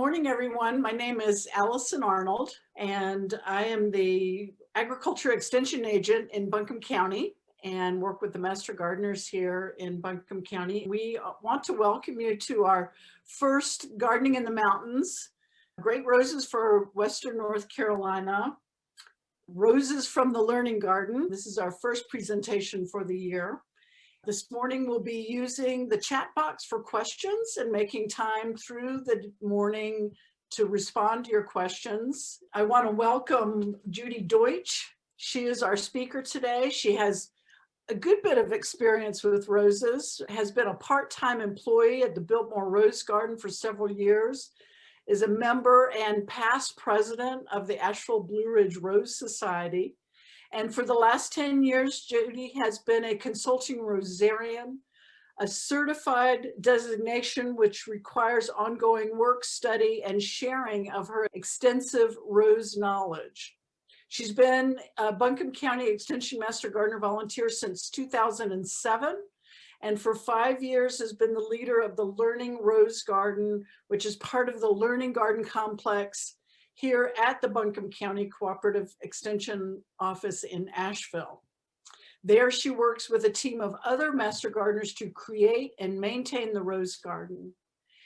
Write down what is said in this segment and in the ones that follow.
morning, everyone. My name is Allison Arnold, and I am the Agriculture Extension Agent in Buncombe County and work with the Master Gardeners here in Buncombe County. We want to welcome you to our first Gardening in the Mountains. Great roses for Western North Carolina. Roses from the Learning Garden. This is our first presentation for the year. This morning we'll be using the chat box for questions and making time through the morning to respond to your questions. I want to welcome Judy Deutsch. She is our speaker today. She has a good bit of experience with roses, has been a part-time employee at the Biltmore Rose Garden for several years, is a member and past president of the Asheville Blue Ridge Rose Society. And for the last 10 years, Judy has been a consulting rosarian, a certified designation which requires ongoing work, study, and sharing of her extensive rose knowledge. She's been a Buncombe County Extension Master Gardener volunteer since 2007, and for 5 years has been the leader of the Learning Rose Garden, which is part of the Learning Garden Complex here at the Buncombe County Cooperative Extension Office in Asheville. There she works with a team of other Master Gardeners to create and maintain the rose garden.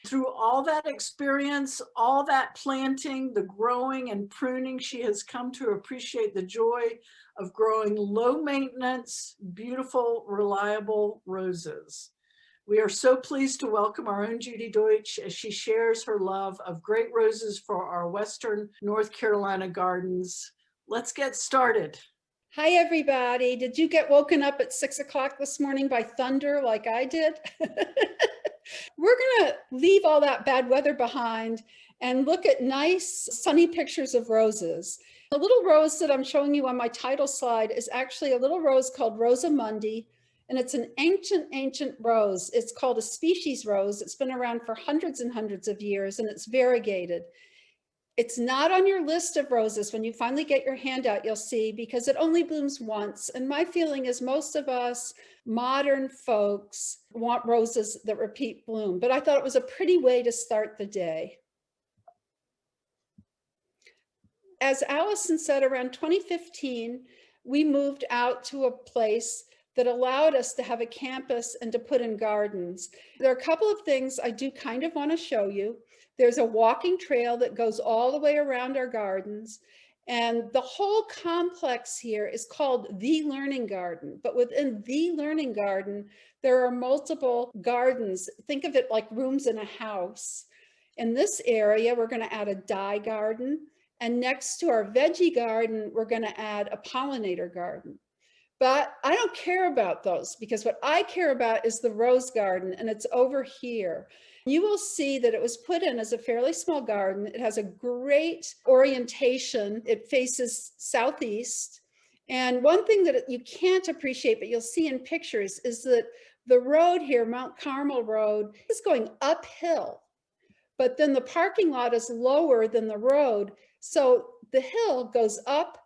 Through all that experience, all that planting, the growing and pruning, she has come to appreciate the joy of growing low maintenance, beautiful, reliable roses. We are so pleased to welcome our own Judy Deutsch as she shares her love of great roses for our Western North Carolina gardens. Let's get started. Hi, everybody. Did you get woken up at 6 o'clock this morning by thunder like I did? We're going to leave all that bad weather behind and look at nice sunny pictures of roses. The little rose that I'm showing you on my title slide is actually a little rose called Rosamundi. And it's an ancient rose. It's called a species rose. It's been around for hundreds and hundreds of years, and it's variegated. It's not on your list of roses. When you finally get your hand out, you'll see, because it only blooms once. And my feeling is most of us modern folks want roses that repeat bloom. But I thought it was a pretty way to start the day. As Allison said, around 2015, we moved out to a place that allowed us to have a campus and to put in gardens. There are a couple of things I do kind of want to show you. There's a walking trail that goes all the way around our gardens. And the whole complex here is called the Learning Garden. But within the Learning Garden, there are multiple gardens. Think of it like rooms in a house. In this area, we're going to add a dye garden. And next to our veggie garden, we're going to add a pollinator garden. But I don't care about those, because what I care about is the rose garden, and it's over here. You will see that it was put in as a fairly small garden. It has a great orientation. It faces southeast. And one thing that you can't appreciate, but you'll see in pictures, is that the road here, Mount Carmel Road, is going uphill. But then the parking lot is lower than the road. So the hill goes up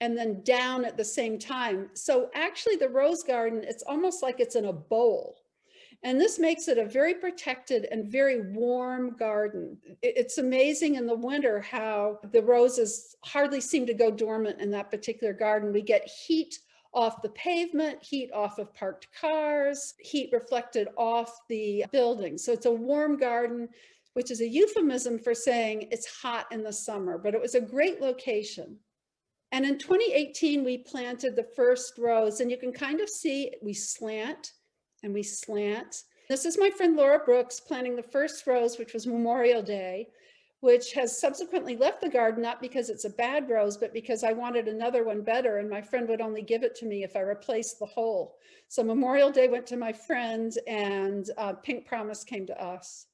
and then down at the same time. So actually the rose garden, it's almost like it's in a bowl. And this makes it a very protected and very warm garden. It's amazing in the winter how the roses hardly seem to go dormant in that particular garden. We get heat off the pavement, heat off of parked cars, heat reflected off the building. So it's a warm garden, which is a euphemism for saying it's hot in the summer, but it was a great location. And in 2018, we planted the first rose, and you can kind of see we slant and we slant. This is my friend Laura Brooks planting the first rose, which was Memorial Day, which has subsequently left the garden, not because it's a bad rose, but because I wanted another one better, and my friend would only give it to me if I replaced the whole. So Memorial Day went to my friend, and Pink Promise came to us.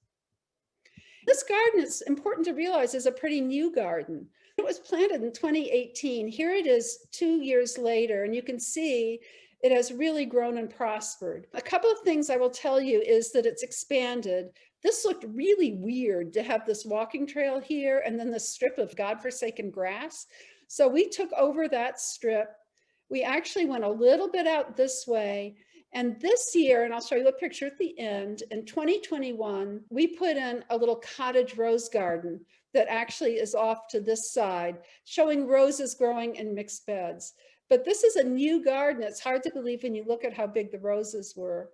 This garden, it's important to realize, is a pretty new garden. It was planted in 2018. Here it is 2 years later, and you can see it has really grown and prospered. A couple of things I will tell you is that it's expanded. This looked really weird to have this walking trail here and then this strip of godforsaken grass. So we took over that strip. We actually went a little bit out this way, And this year, and I'll show you a picture at the end, in 2021, we put in a little cottage rose garden that actually is off to this side, showing roses growing in mixed beds. But this is a new garden. It's hard to believe when you look at how big the roses were.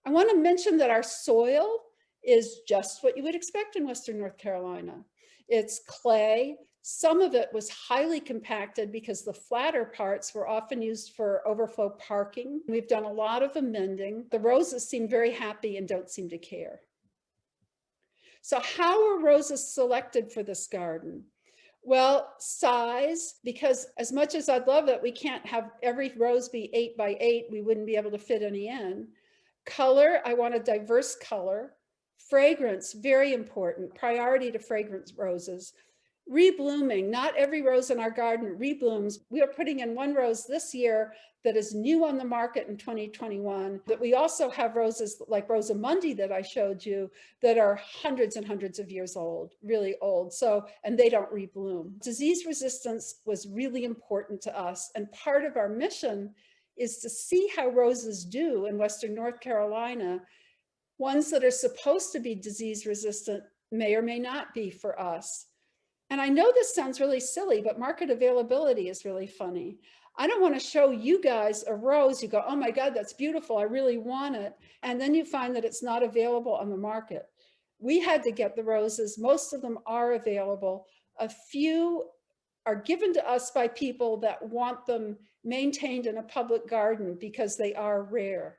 I want to mention that our soil is just what you would expect in Western North Carolina. It's clay. Some of it was highly compacted because the flatter parts were often used for overflow parking. We've done a lot of amending. The roses seem very happy and don't seem to care. So how are roses selected for this garden? Well, size, because as much as I'd love it, we can't have every rose be 8 by 8. We wouldn't be able to fit any in. Color, I want a diverse color. Fragrance, very important, priority to fragrance roses. Reblooming, not every rose in our garden reblooms. We are putting in one rose this year that is new on the market in 2021, but we also have roses like Rosamundi that I showed you that are hundreds and hundreds of years old, really old. So, and they don't rebloom. Disease resistance was really important to us. And part of our mission is to see how roses do in Western North Carolina. Ones that are supposed to be disease resistant may or may not be for us. And I know this sounds really silly, but market availability is really funny. I don't want to show you guys a rose. You go, oh my God, that's beautiful. I really want it. And then you find that it's not available on the market. We had to get the roses. Most of them are available. A few are given to us by people that want them maintained in a public garden because they are rare.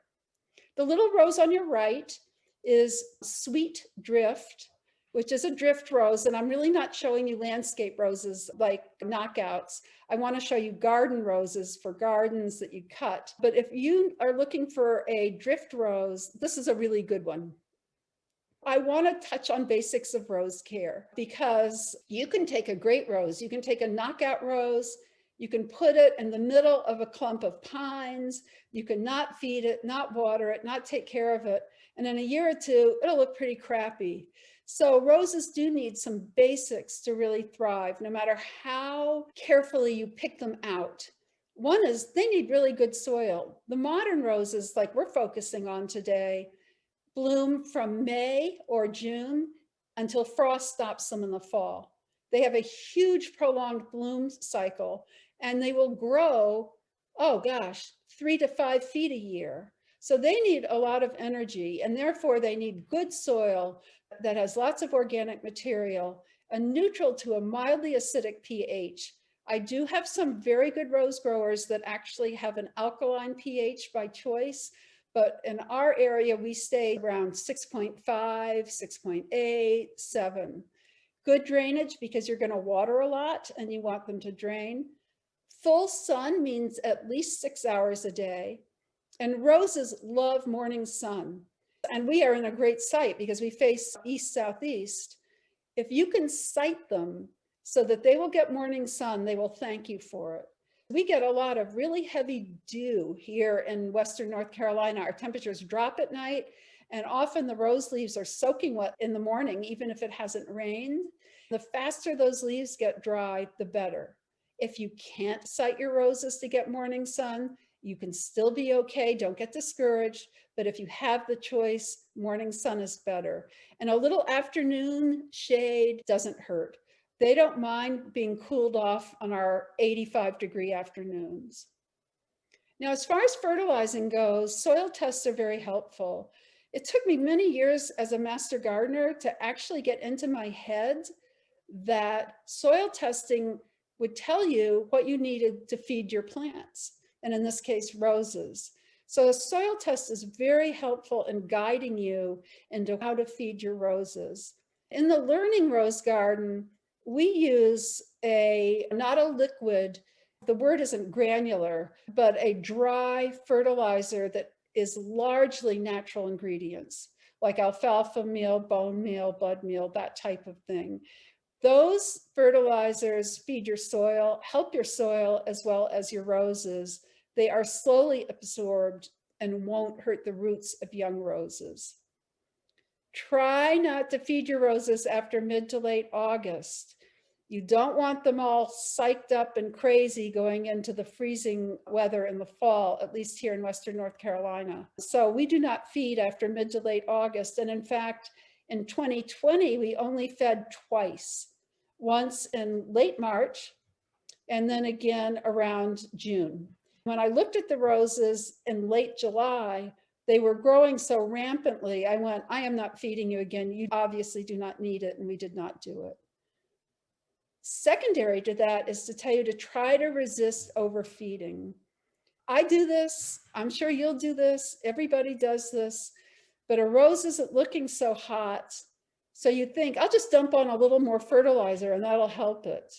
The little rose on your right is Sweet Drift, which is a drift rose. And I'm really not showing you landscape roses like knockouts. I want to show you garden roses for gardens that you cut. But if you are looking for a drift rose, this is a really good one. I want to touch on basics of rose care because you can take a great rose. You can take a knockout rose. You can put it in the middle of a clump of pines. You can not feed it, not water it, not take care of it. And in a year or two, it'll look pretty crappy. So roses do need some basics to really thrive, no matter how carefully you pick them out. One is they need really good soil. The modern roses, like we're focusing on today, bloom from May or June until frost stops them in the fall. They have a huge prolonged bloom cycle, and they will grow, oh gosh, 3 to 5 feet a year. So they need a lot of energy, and therefore they need good soil that has lots of organic material, a neutral to a mildly acidic pH. I do have some very good rose growers that actually have an alkaline pH by choice, but in our area, we stay around 6.5, 6.8, 7. Good drainage because you're going to water a lot and you want them to drain. Full sun means at least 6 hours a day. And roses love morning sun. And we are in a great site because we face east-southeast. If you can site them so that they will get morning sun, they will thank you for it. We get a lot of really heavy dew here in Western North Carolina. Our temperatures drop at night, and often the rose leaves are soaking wet in the morning, even if it hasn't rained. The faster those leaves get dry, the better. If you can't site your roses to get morning sun, you can still be okay. Don't get discouraged. But if you have the choice, morning sun is better. And a little afternoon shade doesn't hurt. They don't mind being cooled off on our 85-degree afternoons. Now, as far as fertilizing goes, soil tests are very helpful. It took me many years as a master gardener to actually get into my head that soil testing would tell you what you needed to feed your plants, and in this case, roses. So a soil test is very helpful in guiding you into how to feed your roses. In the Learning Rose Garden, we use not a liquid, the word isn't granular, but a dry fertilizer that is largely natural ingredients, like alfalfa meal, bone meal, blood meal, that type of thing. Those fertilizers feed your soil, help your soil as well as your roses. They are slowly absorbed and won't hurt the roots of young roses. Try not to feed your roses after mid to late August. You don't want them all psyched up and crazy going into the freezing weather in the fall, at least here in Western North Carolina. So we do not feed after mid to late August. And in fact, in 2020, we only fed twice, once in late March and then again around June. When I looked at the roses in late July, they were growing so rampantly. I went, I am not feeding you again. You obviously do not need it. And we did not do it. Secondary to that is to tell you to try to resist overfeeding. I do this. I'm sure you'll do this. Everybody does this. But a rose isn't looking so hot. So you think, I'll just dump on a little more fertilizer and that'll help it.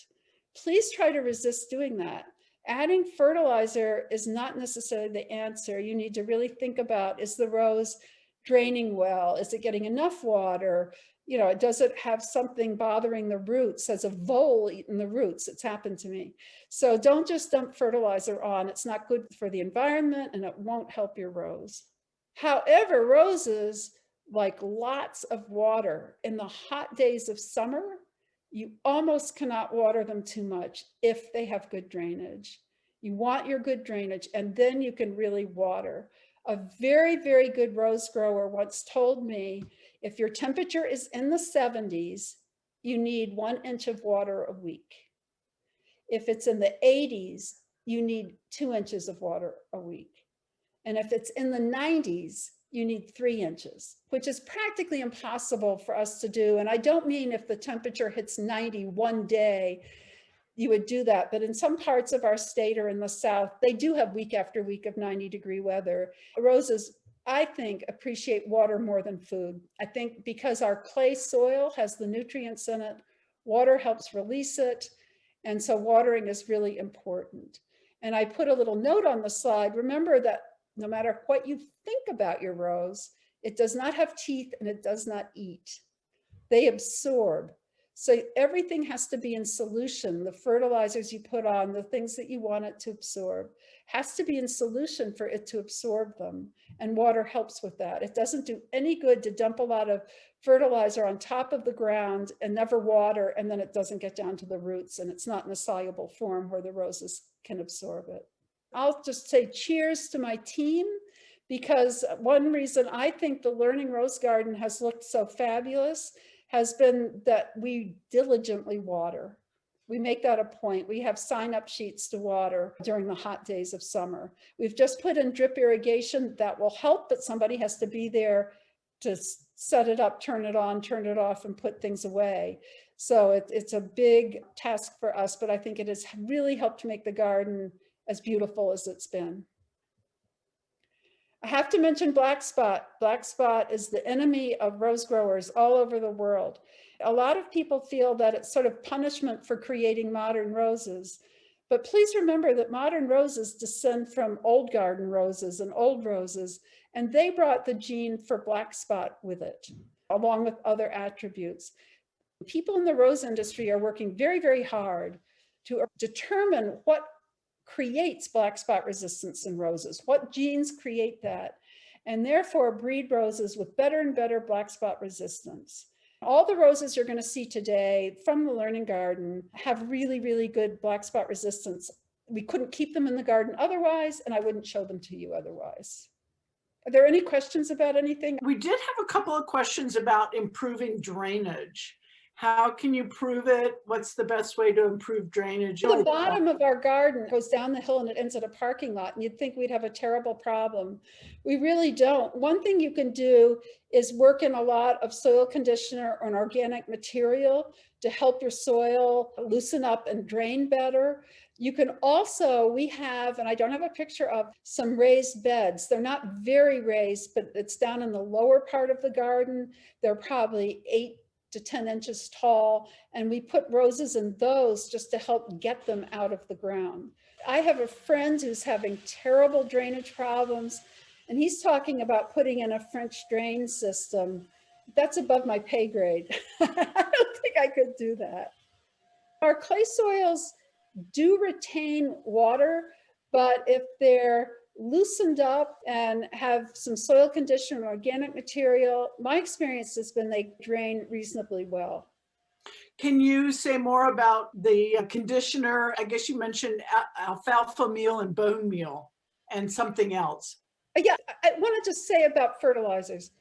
Please try to resist doing that. Adding fertilizer is not necessarily the answer. You need to really think about, is the rose draining well? Is it getting enough water? You know, does it have something bothering the roots? Has a vole eaten the roots? It's happened to me. So don't just dump fertilizer on. It's not good for the environment and it won't help your rose. However, roses like lots of water. In the hot days of summer, you almost cannot water them too much if they have good drainage. You want your good drainage, and then you can really water. A very, very good rose grower once told me, if your temperature is in the 70s, you need 1 inch of water a week. If it's in the 80s, you need 2 inches of water a week. And if it's in the 90s, you need 3 inches, which is practically impossible for us to do. And I don't mean if the temperature hits 90 one day, you would do that. But in some parts of our state or in the South, they do have week after week of 90-degree weather. Roses, I think, appreciate water more than food. I think because our clay soil has the nutrients in it, water helps release it. And so watering is really important. And I put a little note on the slide. Remember that no matter what you think about your rose, it does not have teeth and it does not eat. They absorb. So everything has to be in solution. The fertilizers you put on, the things that you want it to absorb, has to be in solution for it to absorb them. And water helps with that. It doesn't do any good to dump a lot of fertilizer on top of the ground and never water, and then it doesn't get down to the roots and it's not in a soluble form where the roses can absorb it. I'll just say cheers to my team, because one reason I think the Learning Rose Garden has looked so fabulous has been that we diligently water. We make that a point. We have sign-up sheets to water during the hot days of summer. We've just put in drip irrigation that will help, but somebody has to be there to set it up, turn it on, turn it off, and put things away. So it's a big task for us, but I think it has really helped to make the garden as beautiful as it's been. I have to mention black spot. Black spot is the enemy of rose growers all over the world. A lot of people feel that it's sort of punishment for creating modern roses. But please remember that modern roses descend from old garden roses and old roses, and they brought the gene for black spot with it, along with other attributes. People in the rose industry are working very, very hard to determine what creates black spot resistance in roses, what genes create that, and therefore breed roses with better and better black spot resistance. All the roses you're going to see today from the Learning Garden have really, really good black spot resistance. We couldn't keep them in the garden otherwise, and I wouldn't show them to you otherwise. Are there any questions about anything? We did have a couple of questions about improving drainage. How can you prove it? What's the best way to improve drainage? The bottom of our garden goes down the hill and it ends at a parking lot, and you'd think we'd have a terrible problem. We really don't. One thing you can do is work in a lot of soil conditioner or an organic material to help your soil loosen up and drain better. You can also, we have, and I don't have a picture of, some raised beds. They're not very raised, but it's down in the lower part of the garden. They're probably 8 to 10 inches tall, and we put roses in those just to help get them out of the ground. I have a friend who's having terrible drainage problems, and he's talking about putting in a French drain system. That's above my pay grade. I don't think I could do that. Our clay soils do retain water, but if they're loosened up and have some soil conditioner and organic material, my experience has been they drain reasonably well. Can you say more about the conditioner? I guess you mentioned alfalfa meal and bone meal and something else. Yeah, I want to just say about fertilizers.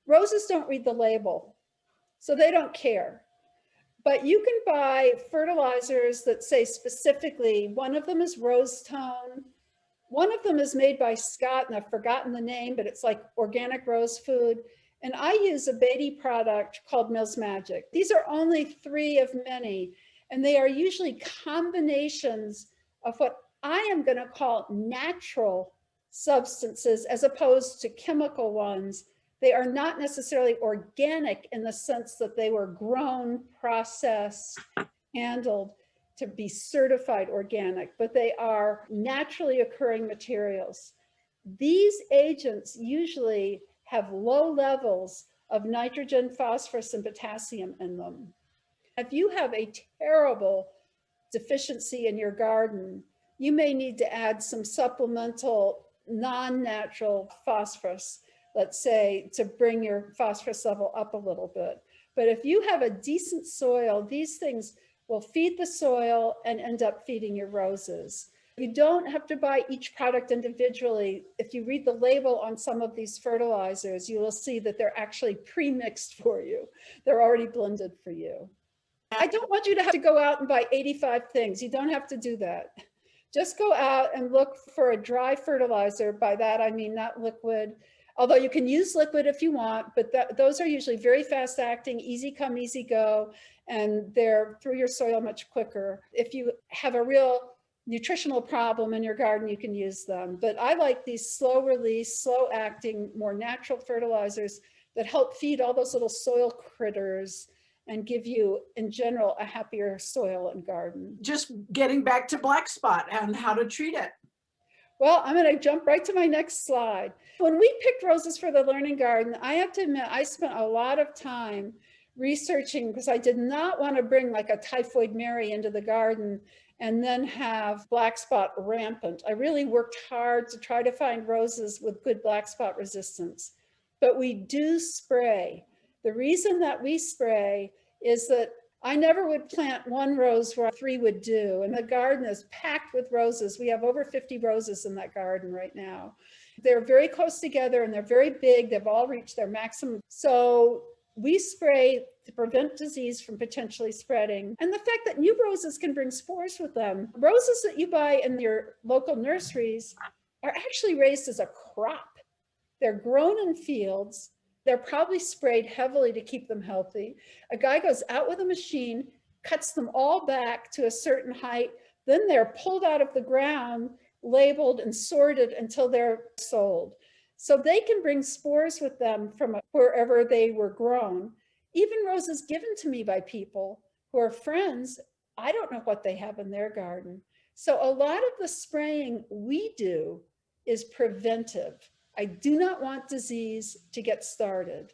Roses don't read the label, so they don't care. But you can buy fertilizers that say specifically, one of them is rose tone. One of them is made by Scott, and I've forgotten the name, but it's like organic rose food. And I use a Beatty product called Mills Magic. These are only 3 of many, and they are usually combinations of what I am going to call natural substances as opposed to chemical ones. They are not necessarily organic in the sense that they were grown, processed, handled to be certified organic, but they are naturally occurring materials. These agents usually have low levels of nitrogen, phosphorus, and potassium in them. If you have a terrible deficiency in your garden, you may need to add some supplemental non-natural phosphorus, let's say, to bring your phosphorus level up a little bit. But if you have a decent soil, these things will feed the soil and end up feeding your roses. You don't have to buy each product individually. If you read the label on some of these fertilizers, you will see that they're actually pre-mixed for you. They're already blended for you. I don't want you to have to go out and buy 85 things. You don't have to do that. Just go out and look for a dry fertilizer. By that, I mean not liquid, although you can use liquid if you want, but those are usually very fast acting, easy come, easy go, and they're through your soil much quicker. If you have a real nutritional problem in your garden, you can use them. But I like these slow release, slow acting, more natural fertilizers that help feed all those little soil critters and give you, in general, a happier soil and garden. Just getting back to black spot and how to treat it. Well, I'm going to jump right to my next slide. When we picked roses for the Learning Garden, I have to admit, I spent a lot of time researching because I did not want to bring like a typhoid Mary into the garden and then have black spot rampant. I really worked hard to try to find roses with good black spot resistance, but we do spray. The reason that we spray is that I never would plant one rose where 3 would do, and the garden is packed with roses. We have over 50 roses in that garden right now. They're very close together and they're very big. They've all reached their maximum. So we spray to prevent disease from potentially spreading. And the fact that new roses can bring spores with them. Roses that you buy in your local nurseries are actually raised as a crop. They're grown in fields. They're probably sprayed heavily to keep them healthy. A guy goes out with a machine, cuts them all back to a certain height, then they're pulled out of the ground, labeled and sorted until they're sold. So they can bring spores with them from wherever they were grown. Even roses given to me by people who are friends, I don't know what they have in their garden. So a lot of the spraying we do is preventive. I do not want disease to get started.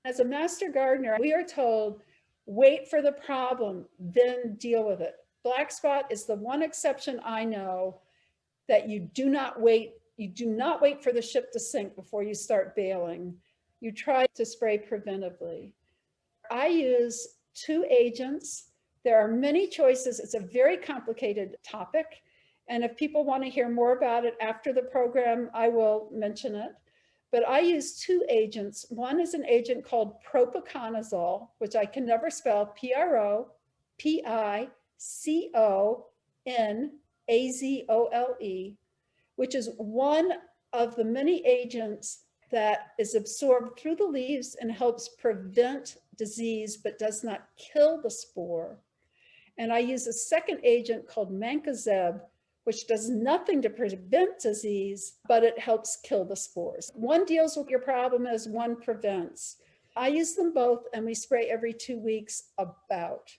As a master gardener, we are told, wait for the problem, then deal with it. Black spot is the one exception I know that you do not wait. You do not wait for the ship to sink before you start bailing. You try to spray preventively. I use 2 agents. There are many choices. It's a very complicated topic. And if people want to hear more about it after the program, I will mention it. But I use 2 agents. One is an agent called propiconazole, which I can never spell, P-R-O-P-I-C-O-N-A-Z-O-L-E, which is one of the many agents that is absorbed through the leaves and helps prevent disease, but does not kill the spore. And I use a second agent called mancozeb, which does nothing to prevent disease, but it helps kill the spores. One deals with your problem as one prevents. I use them both and we spray every 2 weeks about.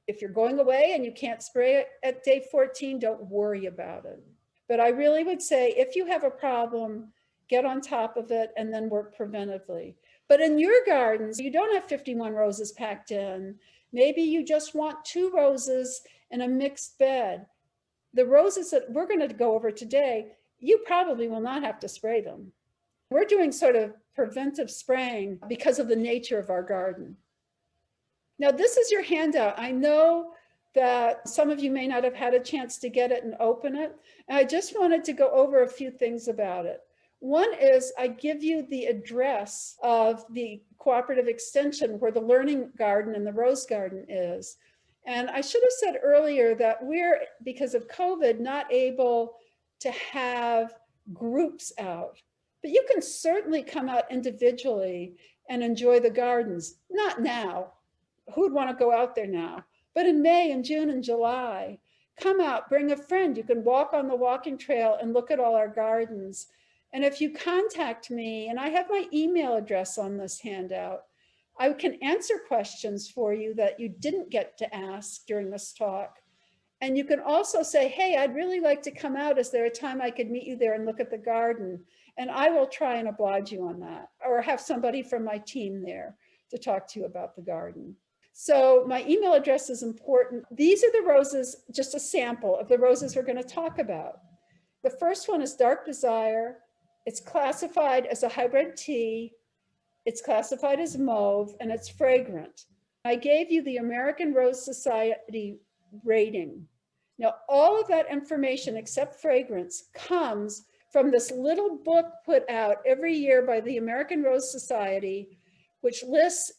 If you're going away and you can't spray it at day 14, don't worry about it. But I really would say if you have a problem, get on top of it and then work preventively. But in your gardens, you don't have 51 roses packed in. Maybe you just want 2 roses in a mixed bed. The roses that we're going to go over today, you probably will not have to spray them. We're doing sort of preventive spraying because of the nature of our garden. Now, this is your handout. I know that some of you may not have had a chance to get it and open it. And I just wanted to go over a few things about it. One is I give you the address of the cooperative extension where the learning garden and the rose garden is. And I should have said earlier that we're, because of COVID, not able to have groups out. But you can certainly come out individually and enjoy the gardens. Not now. Who'd want to go out there now? But in May and June and July, come out, bring a friend. You can walk on the walking trail and look at all our gardens. And if you contact me, and I have my email address on this handout, I can answer questions for you that you didn't get to ask during this talk. And you can also say, hey, I'd really like to come out. Is there a time I could meet you there and look at the garden? And I will try and oblige you on that, or have somebody from my team there to talk to you about the garden. So my email address is important. These are the roses, just a sample of the roses we're going to talk about. The first one is Dark Desire. It's classified as a hybrid tea. It's classified as mauve, and it's fragrant. I gave you the American Rose Society rating. Now, all of that information except fragrance comes from this little book put out every year by the American Rose Society, which lists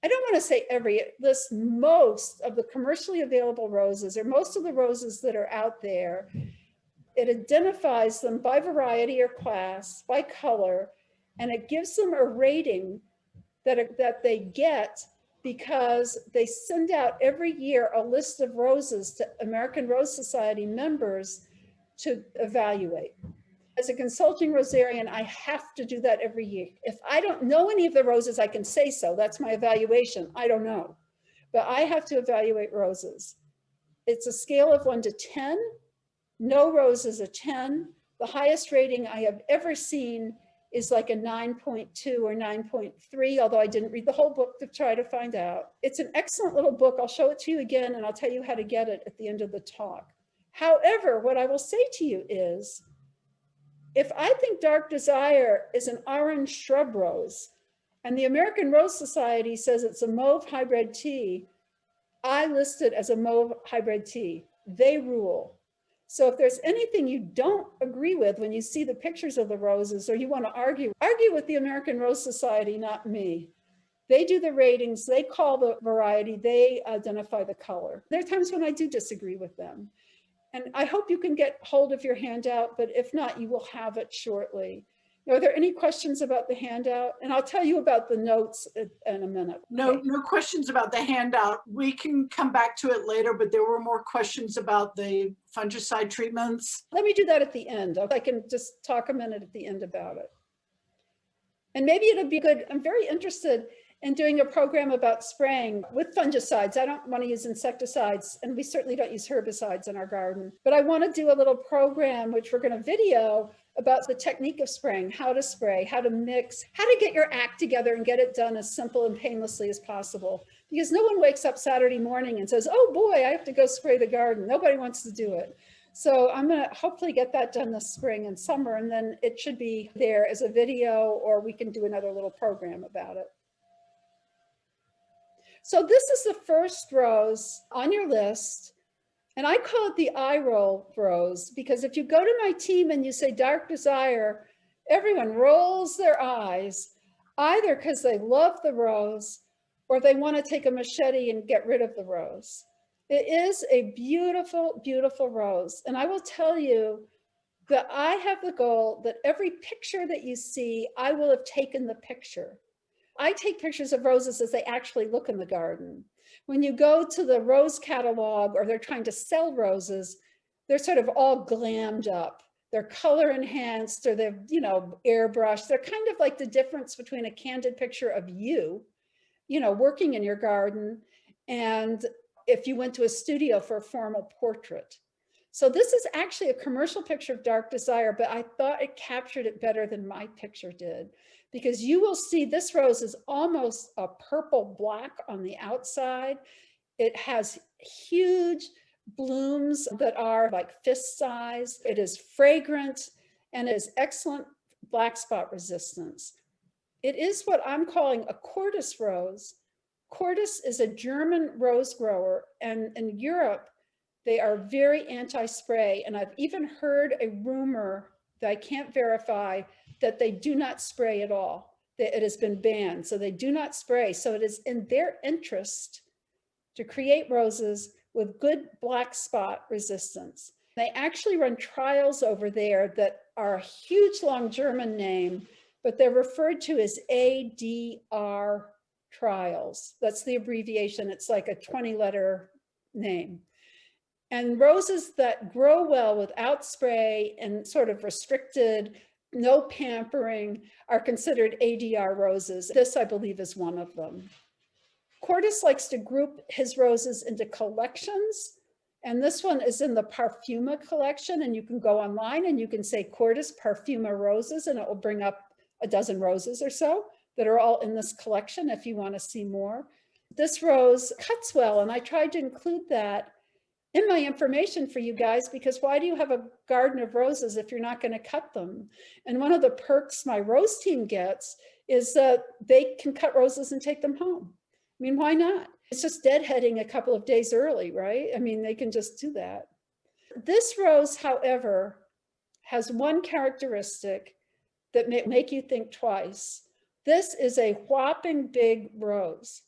I don't want to say it lists most of the commercially available roses, or most of the roses that are out there. It identifies them by variety or class, by color, and it gives them a rating that they get because they send out every year a list of roses to American Rose Society members to evaluate. As a consulting rosarian, I have to do that every year. If I don't know any of the roses, I can say so. That's my evaluation. I don't know. But I have to evaluate roses. It's a scale of 1 to 10. No rose is a 10. The highest rating I have ever seen is like a 9.2 or 9.3, although I didn't read the whole book to try to find out. It's an excellent little book. I'll show it to you again, and I'll tell you how to get it at the end of the talk. However, what I will say to you is, if I think Dark Desire is an orange shrub rose, and the American Rose Society says it's a mauve hybrid tea, I list it as a mauve hybrid tea. They rule. So if there's anything you don't agree with when you see the pictures of the roses, or you want to argue with the American Rose Society, not me. They do the ratings, they call the variety, they identify the color. There are times when I do disagree with them. And I hope you can get hold of your handout, but if not, you will have it shortly. Are there any questions about the handout? And I'll tell you about the notes in a minute. No questions about the handout. We can come back to it later, but there were more questions about the fungicide treatments. Let me do that at the end. I can just talk a minute at the end about it. And maybe it'll be good. I'm very interested in doing a program about spraying with fungicides. I don't want to use insecticides, and we certainly don't use herbicides in our garden. But I want to do a little program, which we're going to video, about the technique of spraying, how to spray, how to mix, how to get your act together and get it done as simple and painlessly as possible. Because no one wakes up Saturday morning and says, oh boy, I have to go spray the garden. Nobody wants to do it. So I'm going to hopefully get that done this spring and summer, and then it should be there as a video, or we can do another little program about it. So this is the first rose on your list, and I call it the eye roll rose, because if you go to my team and you say Dark Desire, everyone rolls their eyes, either because they love the rose or they want to take a machete and get rid of the rose. It is a beautiful, beautiful rose. And I will tell you that I have the goal that every picture that you see, I will have taken the picture. I take pictures of roses as they actually look in the garden. When you go to the rose catalog, or they're trying to sell roses, they're sort of all glammed up. They're color enhanced, or they're, airbrushed. They're kind of like the difference between a candid picture of you, working in your garden, and if you went to a studio for a formal portrait. So this is actually a commercial picture of Dark Desire, but I thought it captured it better than my picture did, because you will see this rose is almost a purple black on the outside. It has huge blooms that are like fist size. It is fragrant, and it is excellent black spot resistance. It is what I'm calling a Cordis rose, Cordis is a German rose grower, and in Europe, they are very anti-spray. And I've even heard a rumor that I can't verify that they do not spray at all. That it has been banned, so they do not spray. So it is in their interest to create roses with good black spot resistance. They actually run trials over there that are a huge long German name, but they're referred to as ADR trials. That's the abbreviation. It's like a 20-letter name. And roses that grow well without spray and sort of restricted, no pampering, are considered ADR roses. This, I believe, is one of them. Cordis likes to group his roses into collections. And this one is in the Parfuma collection. And you can go online and you can say Cordis Parfuma roses, and it will bring up a dozen roses or so that are all in this collection if you want to see more. This rose cuts well, and I tried to include that in my information for you guys, because why do you have a garden of roses if you're not going to cut them? And one of the perks my rose team gets is that they can cut roses and take them home. I mean, why not? It's just deadheading a couple of days early, right? I mean, they can just do that. This rose, however, has one characteristic that may make you think twice. This is a whopping big rose.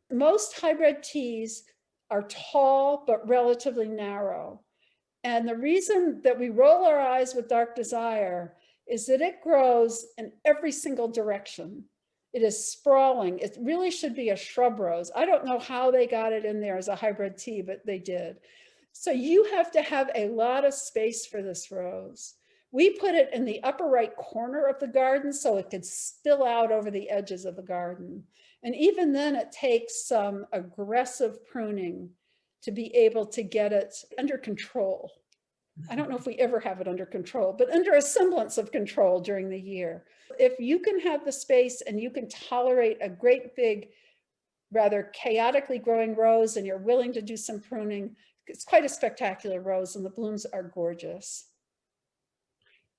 Most hybrid teas are tall but relatively narrow. And the reason that we roll our eyes with Dark Desire is that it grows in every single direction. It is sprawling. It really should be a shrub rose. I don't know how they got it in there as a hybrid tea, but they did. So you have to have a lot of space for this rose. We put it in the upper right corner of the garden so it could spill out over the edges of the garden. And even then it takes some aggressive pruning to be able to get it under control. I don't know if we ever have it under control, but under a semblance of control during the year. If you can have the space and you can tolerate a great big, rather chaotically growing rose, and you're willing to do some pruning, it's quite a spectacular rose, and the blooms are gorgeous.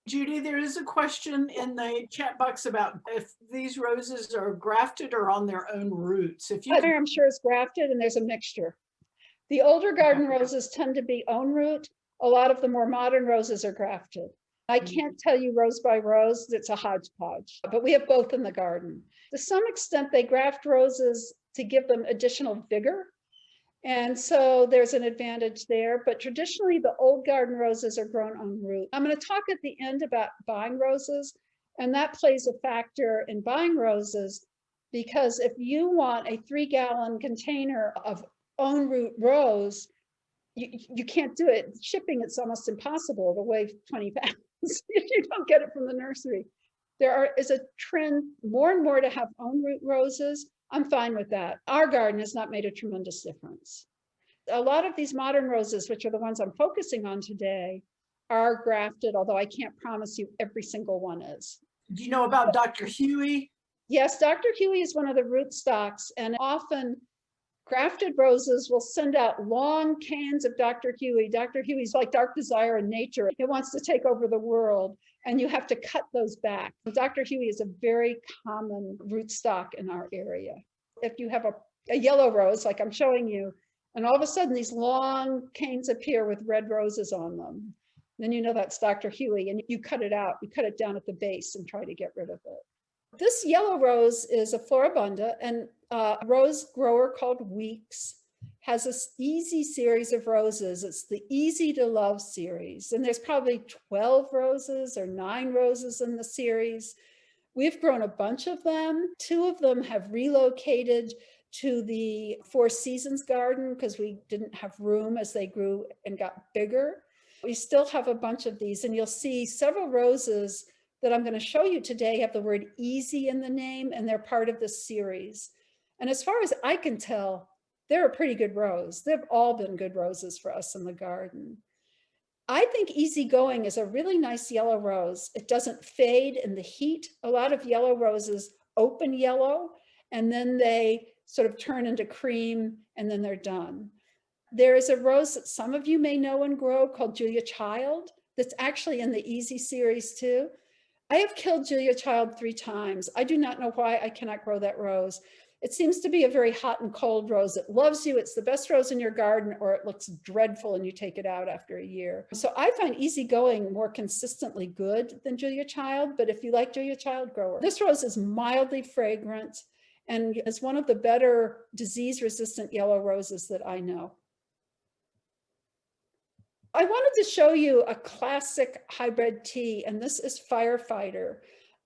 Judy, there is a question in the chat box about if these roses are grafted or on their own roots. If you I'm sure it's grafted, and there's a mixture. The older garden roses tend to be own root. A lot of the more modern roses are grafted. I can't tell you rose by rose, it's a hodgepodge, but we have both in the garden. To some extent, they graft roses to give them additional vigor. And so there's an advantage there, but traditionally the old garden roses are grown on root. I'm going to talk at the end about buying roses, and that plays a factor in buying roses, because if you want a 3-gallon container of own root rose, you can't do it. Shipping, it's almost impossible. It'll weigh 20 pounds if you don't get it from the nursery. There is a trend more and more to have own root roses. I'm fine with that. Our garden has not made a tremendous difference. A lot of these modern roses, which are the ones I'm focusing on today, are grafted, although I can't promise you every single one is. do you know about Dr. Huey? Yes, Dr. Huey is one of the rootstocks, and often grafted roses will send out long canes of Dr. Huey. Dr. Huey's like Dark Desire in nature. It wants to take over the world, and you have to cut those back. Dr. Huey is a very common rootstock in our area. If you have a yellow rose, like I'm showing you, and all of a sudden these long canes appear with red roses on them, then you know that's Dr. Huey, and you cut it out. You cut it down at the base and try to get rid of it. This yellow rose is a floribunda, and a rose grower called Weeks has this easy series of roses. It's the Easy to Love series, and there's probably 12 roses or 9 roses in the series. We've grown a bunch of them. 2 of them have relocated to the Four Seasons garden because we didn't have room as they grew and got bigger. We still have a bunch of these, and you'll see several roses that I'm going to show you today have the word easy in the name, and they're part of this series. And as far as I can tell, they're a pretty good rose. They've all been good roses for us in the garden. I think Easygoing is a really nice yellow rose. It doesn't fade in the heat. A lot of yellow roses open yellow, and then they sort of turn into cream, and then they're done. There is a rose that some of you may know and grow called Julia Child that's actually in the Easy series too. I have killed Julia Child 3 times. I do not know why I cannot grow that rose. It seems to be a very hot and cold rose. It loves you. It's the best rose in your garden, or it looks dreadful and you take it out after a year. So I find easygoing more consistently good than Julia Child, but if you like Julia Child, grow her. This rose is mildly fragrant and is one of the better disease-resistant yellow roses that I know. I wanted to show you a classic hybrid tea, and this is Firefighter.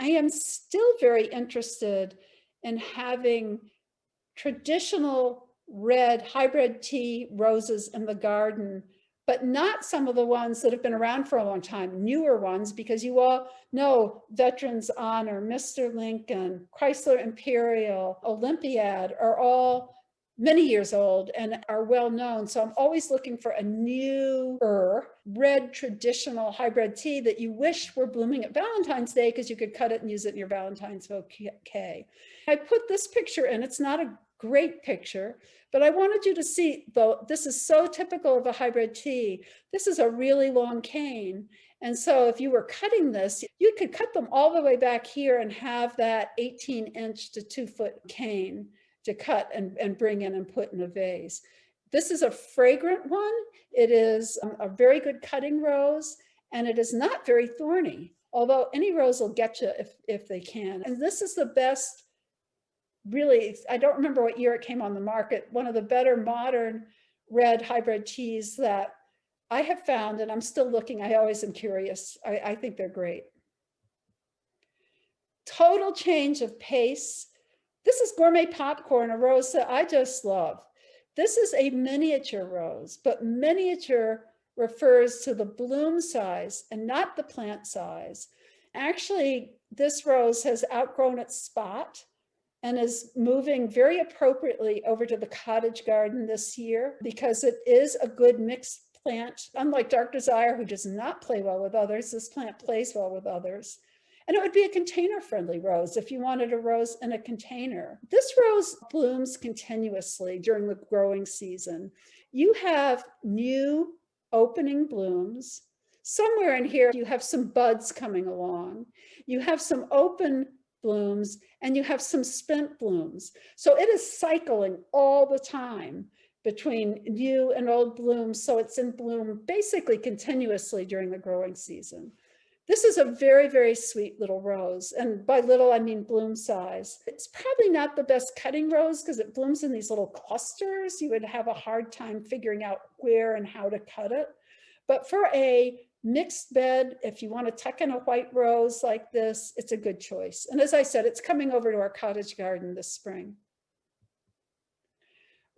I am still very interested in having traditional red hybrid tea roses in the garden, but not some of the ones that have been around for a long time, newer ones, because you all know Veterans Honor, Mr. Lincoln, Chrysler Imperial, Olympiad are all many years old and are well known. So I'm always looking for a newer red traditional hybrid tea that you wish were blooming at Valentine's Day because you could cut it and use it in your Valentine's bouquet. I put this picture in. It's not a great picture, but I wanted you to see, though, this is so typical of a hybrid tea. This is a really long cane. And so if you were cutting this, you could cut them all the way back here and have that 18-inch to 2-foot cane to cut and bring in and put in a vase. This is a fragrant one. It is a very good cutting rose, and it is not very thorny, although any rose will get you if they can. And this is the best, really, I don't remember what year it came on the market, one of the better modern red hybrid teas that I have found, and I'm still looking. I always am curious. I think they're great. Total change of pace. This is Gourmet Popcorn, a rose that I just love. This is a miniature rose, but miniature refers to the bloom size and not the plant size. Actually, this rose has outgrown its spot and is moving very appropriately over to the cottage garden this year because it is a good mixed plant. Unlike Dark Desire, who does not play well with others, this plant plays well with others. And it would be a container-friendly rose if you wanted a rose in a container. This rose blooms continuously during the growing season. You have new opening blooms. Somewhere in here, you have some buds coming along. You have some open blooms, and you have some spent blooms. So it is cycling all the time between new and old blooms. So it's in bloom basically continuously during the growing season. This is a very, very sweet little rose. And by little, I mean bloom size. It's probably not the best cutting rose because it blooms in these little clusters. You would have a hard time figuring out where and how to cut it. But for a mixed bed, if you want to tuck in a white rose like this, it's a good choice. And as I said, it's coming over to our cottage garden this spring.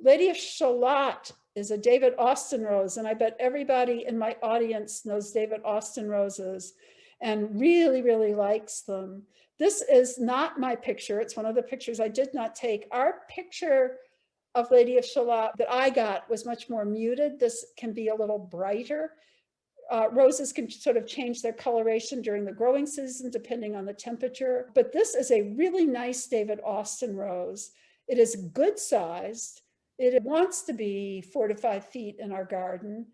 Lady of Shalott is a David Austin rose. And I bet everybody in my audience knows David Austin roses and really, really likes them. This is not my picture. It's one of the pictures I did not take. Our picture of Lady of Shalott that I got was much more muted. This can be a little brighter. Roses can sort of change their coloration during the growing season, depending on the temperature. But this is a really nice David Austin rose. It is good sized. It wants to be 4 to 5 feet in our garden.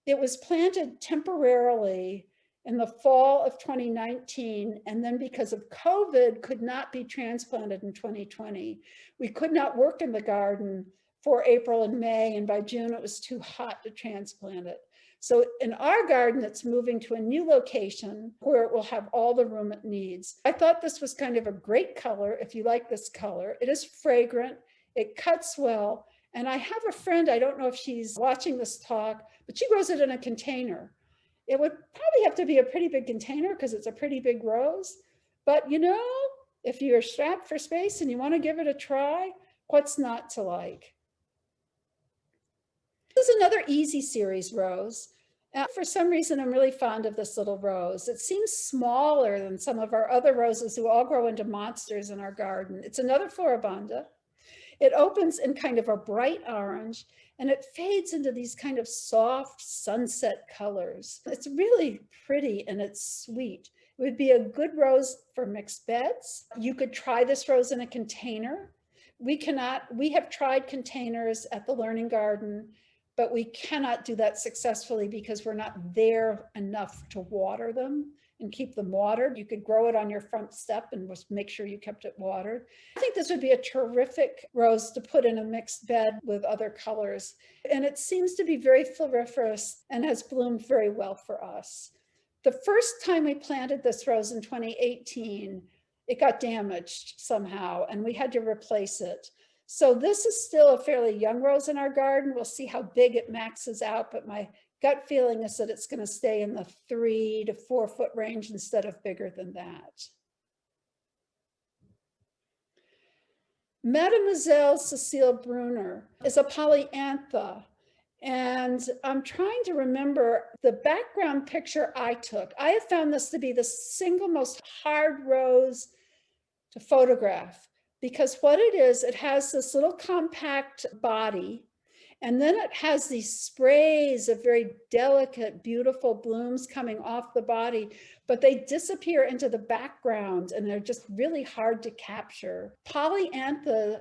It was planted temporarily in the fall of 2019, and then because of COVID, could not be transplanted in 2020. We could not work in the garden for April and May, and by June it was too hot to transplant it. So in our garden, it's moving to a new location where it will have all the room it needs. I thought this was kind of a great color if you like this color. It is fragrant, it cuts well, and I have a friend, I don't know if she's watching this talk, but she grows it in a container. It would probably have to be a pretty big container because it's a pretty big rose. But you know, if you're strapped for space and you want to give it a try, what's not to like? This is another Easy Series rose. For some reason, I'm really fond of this little rose. It seems smaller than some of our other roses who all grow into monsters in our garden. It's another Floribunda. It opens in kind of a bright orange and it fades into these kind of soft sunset colors. It's really pretty and it's sweet. It would be a good rose for mixed beds. You could try this rose in a container. We have tried containers at the Learning Garden, but we cannot do that successfully because we're not there enough to water them. and keep them watered. You could grow it on your front step and just make sure you kept it watered. I think this would be a terrific rose to put in a mixed bed with other colors. And it seems to be very floriferous and has bloomed very well for us. The first time we planted this rose in 2018, it got damaged somehow and we had to replace it. So this is still a fairly young rose in our garden. We'll see how big it maxes out, but my gut feeling is that it's going to stay in the 3 to 4 foot range instead of bigger than that. Mademoiselle Cecile Brunner is a polyantha. And I'm trying to remember the background picture I took. I have found this to be the single most hard rose to photograph because what it is, it has this little compact body, and then it has these sprays of very delicate, beautiful blooms coming off the body, but they disappear into the background and they're just really hard to capture. Polyanthas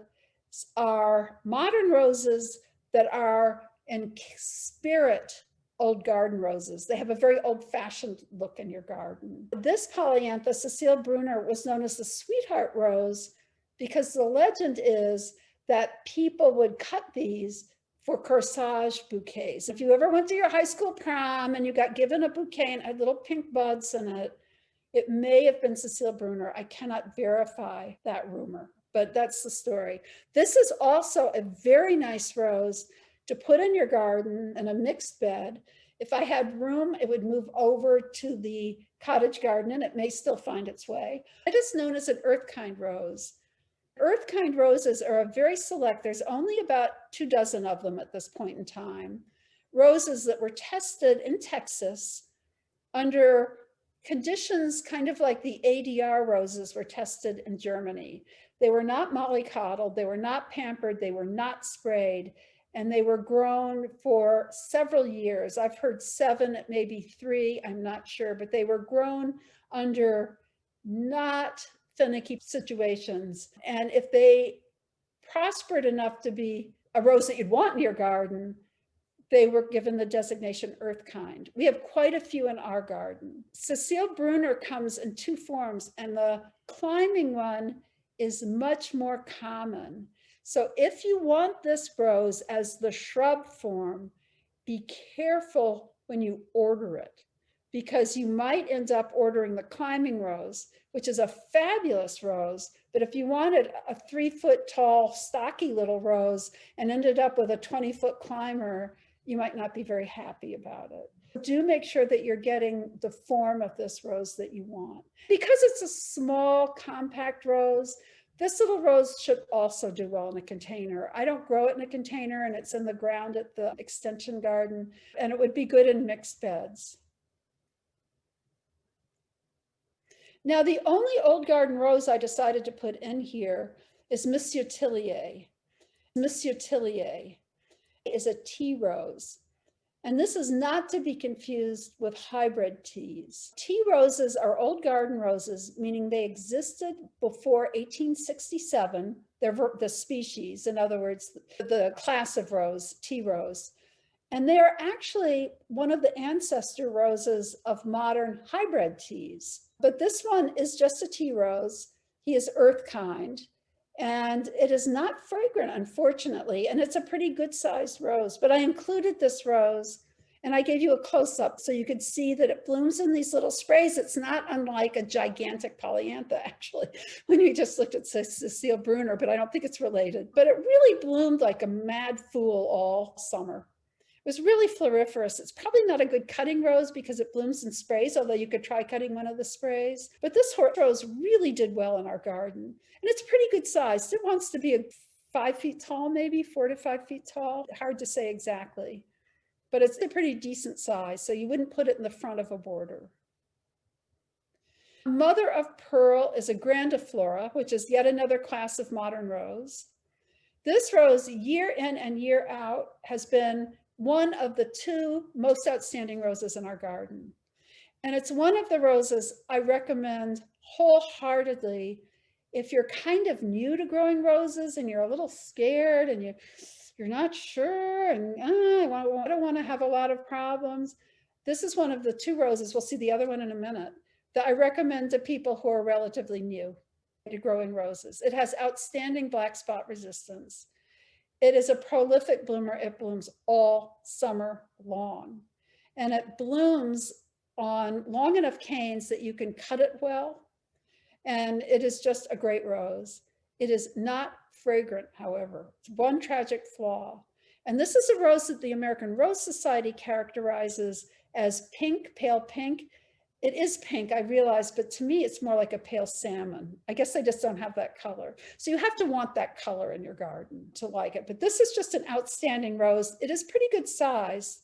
are modern roses that are in spirit old garden roses. They have a very old-fashioned look in your garden. This polyantha, Cecile Brunner, was known as the sweetheart rose because the legend is that people would cut these for corsage bouquets. If you ever went to your high school prom and you got given a bouquet and had little pink buds in it, it may have been Cecile Brunner. I cannot verify that rumor, but that's the story. This is also a very nice rose to put in your garden in a mixed bed. If I had room, it would move over to the cottage garden and it may still find its way. It is known as an earth-kind rose. Earth-kind roses are a very select, there's only about 24 of them at this point in time. Roses that were tested in Texas under conditions kind of like the ADR roses were tested in Germany. They were not mollycoddled, they were not pampered, they were not sprayed, and they were grown for several years. I've heard 7, maybe 3, I'm not sure, but they were grown under not finicky situations. And if they prospered enough to be a rose that you'd want in your garden, they were given the designation earth-kind. We have quite a few in our garden. Cecile Brunner comes in 2 forms, and the climbing one is much more common. So if you want this rose as the shrub form, be careful when you order it, because you might end up ordering the climbing rose, which is a fabulous rose. But if you wanted a 3-foot tall, stocky little rose and ended up with a 20-foot climber, you might not be very happy about it. Do make sure that you're getting the form of this rose that you want. Because it's a small, compact rose, this little rose should also do well in a container. I don't grow it in a container, and it's in the ground at the extension garden, and it would be good in mixed beds. Now, the only old garden rose I decided to put in here is Monsieur Tillier. Monsieur Tillier is a tea rose. And this is not to be confused with hybrid teas. Tea roses are old garden roses, meaning they existed before 1867. They're the species, in other words, the class of rose, tea rose. And they're actually one of the ancestor roses of modern hybrid teas. But this one is just a tea rose. He is earth-kind. And it is not fragrant, unfortunately, and it's a pretty good sized rose, but I included this rose and I gave you a close-up so you could see that it blooms in these little sprays. It's not unlike a gigantic polyantha, actually, when you just looked at Cecile Brunner, but I don't think it's related. But it really bloomed like a mad fool all summer. It was really floriferous. It's probably not a good cutting rose because it blooms in sprays, although you could try cutting one of the sprays. But this rose really did well in our garden. And it's pretty good size. It wants to be 5 feet tall, maybe 4 to 5 feet tall. Hard to say exactly, but it's a pretty decent size. So you wouldn't put it in the front of a border. Mother of Pearl is a grandiflora, which is yet another class of modern rose. This rose, year in and year out, has been one of the 2 most outstanding roses in our garden. And it's one of the roses I recommend wholeheartedly if you're kind of new to growing roses and you're a little scared and you're not sure and I don't want to have a lot of problems. This is one of the 2 roses, we'll see the other one in a minute, that I recommend to people who are relatively new to growing roses. It has outstanding black spot resistance. It is a prolific bloomer. It blooms all summer long. And it blooms on long enough canes that you can cut it well. And it is just a great rose. It is not fragrant, however. It's one tragic flaw. And this is a rose that the American Rose Society characterizes as pink, pale pink. It is pink, I realize, but to me, it's more like a pale salmon. I guess they just don't have that color. So you have to want that color in your garden to like it. But this is just an outstanding rose. It is pretty good size.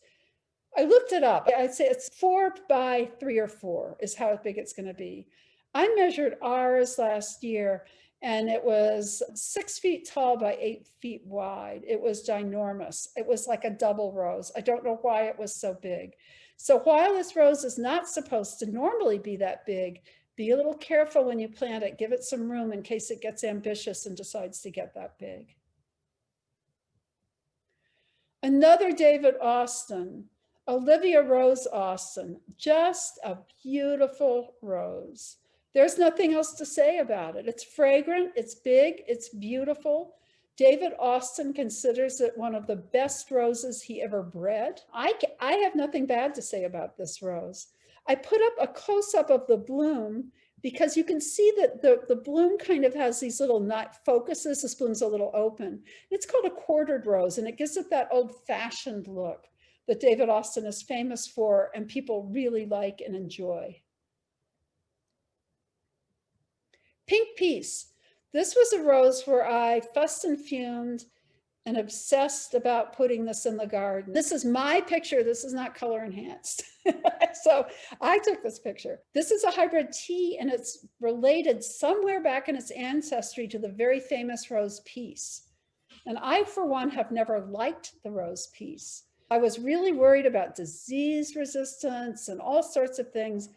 I looked it up. I'd say it's 4 by 3 or 4 is how big it's going to be. I measured ours last year, and it was 6 feet tall by 8 feet wide. It was ginormous. It was like a double rose. I don't know why it was so big. So while this rose is not supposed to normally be that big, be a little careful when you plant it. Give it some room in case it gets ambitious and decides to get that big. Another David Austin, Olivia Rose Austin, just a beautiful rose. There's nothing else to say about it. It's fragrant, it's big, it's beautiful. David Austin considers it one of the best roses he ever bred. I have nothing bad to say about this rose. I put up a close-up of the bloom because you can see that the bloom kind of has these little knot focuses. This bloom's a little open. It's called a quartered rose, and it gives it that old-fashioned look that David Austin is famous for and people really like and enjoy. Pink Peace. This was a rose where I fussed and fumed and obsessed about putting this in the garden. This is my picture. This is not color enhanced. So I took this picture. This is a hybrid tea, and it's related somewhere back in its ancestry to the very famous rose Peace. And I, for one, have never liked the rose Peace. I was really worried about disease resistance and all sorts of things,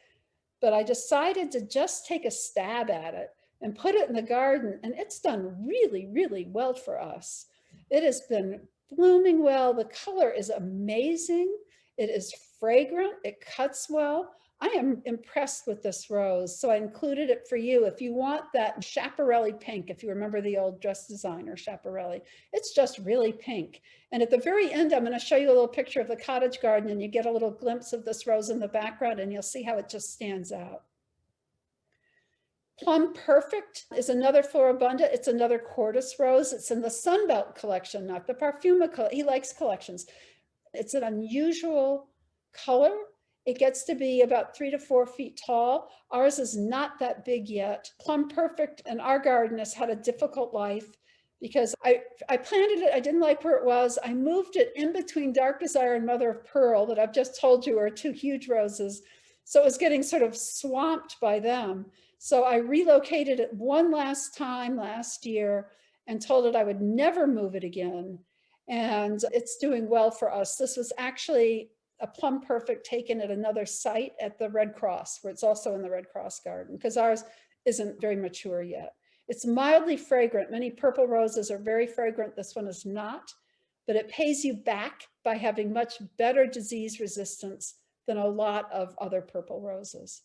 but I decided to just take a stab at it and put it in the garden, and it's done really, really well for us. It has been blooming well. The color is amazing. It is fragrant. It cuts well. I am impressed with this rose, so I included it for you. If you want that Schiaparelli pink, if you remember the old dress designer Schiaparelli, it's just really pink. And at the very end, I'm going to show you a little picture of the cottage garden, and you get a little glimpse of this rose in the background, and you'll see how it just stands out. Plum Perfect is another floribunda. It's another Cortis rose. It's in the Sunbelt collection, not the Parfuma collection. He likes collections. It's an unusual color. It gets to be about 3 to 4 feet tall. Ours is not that big yet. Plum Perfect in our garden has had a difficult life because I planted it. I didn't like where it was. I moved it in between Dark Desire and Mother of Pearl that I've just told you are 2 huge roses. So it was getting sort of swamped by them. So I relocated it one last time last year and told it I would never move it again. And it's doing well for us. This was actually a Plum Perfect taken at another site at the Red Cross, where it's also in the Red Cross garden, because ours isn't very mature yet. It's mildly fragrant. Many purple roses are very fragrant. This one is not, but it pays you back by having much better disease resistance than a lot of other purple roses.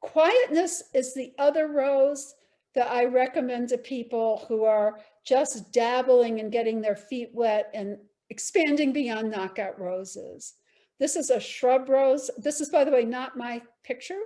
Quietness is the other rose that I recommend to people who are just dabbling and getting their feet wet and expanding beyond knockout roses. This is a shrub rose. This is, by the way, not my picture,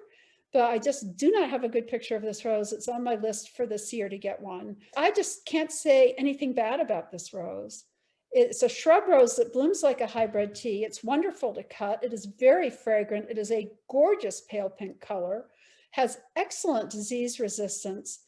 but I just do not have a good picture of this rose. It's on my list for this year to get one. I just can't say anything bad about this rose. It's a shrub rose that blooms like a hybrid tea. It's wonderful to cut. It is very fragrant. It is a gorgeous pale pink color, has excellent disease resistance,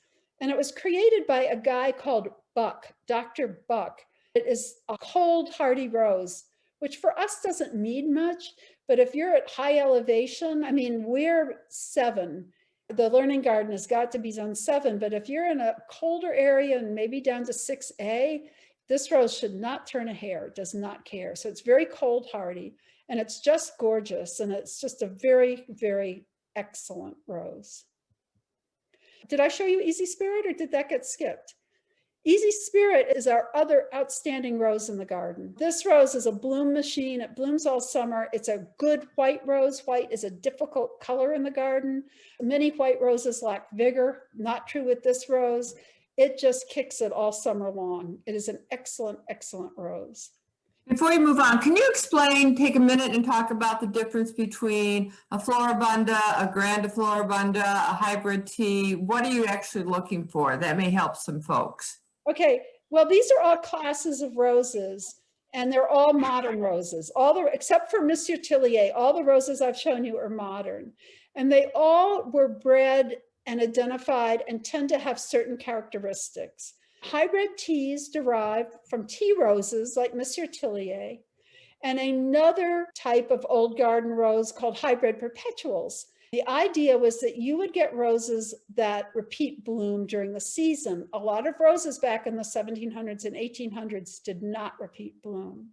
and it was created by a guy called Buck, Dr. Buck. It is a cold, hardy rose, which for us doesn't mean much, but if you're at high elevation, I mean, we're 7. The learning garden has got to be zone 7, but if you're in a colder area and maybe down to 6A, this rose should not turn a hair, it does not care. So it's very cold hardy, and it's just gorgeous, and it's just a very, very excellent rose. Did I show you Easy Spirit, or did that get skipped? Easy Spirit is our other outstanding rose in the garden. This rose is a bloom machine. It blooms all summer. It's a good white rose. White is a difficult color in the garden. Many white roses lack vigor. Not true with this rose. It just kicks it all summer long. It is an excellent, excellent rose. Before you move on, can you explain, take a minute and talk about the difference between a floribunda, a grandifloribunda, a hybrid tea? What are you actually looking for? That may help some folks. Okay, well, these are all classes of roses, and they're all modern roses. Except for Monsieur Tillier, all the roses I've shown you are modern. And they all were bred and identified and tend to have certain characteristics. Hybrid teas derive from tea roses like Monsieur Tillier, and another type of old garden rose called hybrid perpetuals. The idea was that you would get roses that repeat bloom during the season. A lot of roses back in the 1700s and 1800s did not repeat bloom.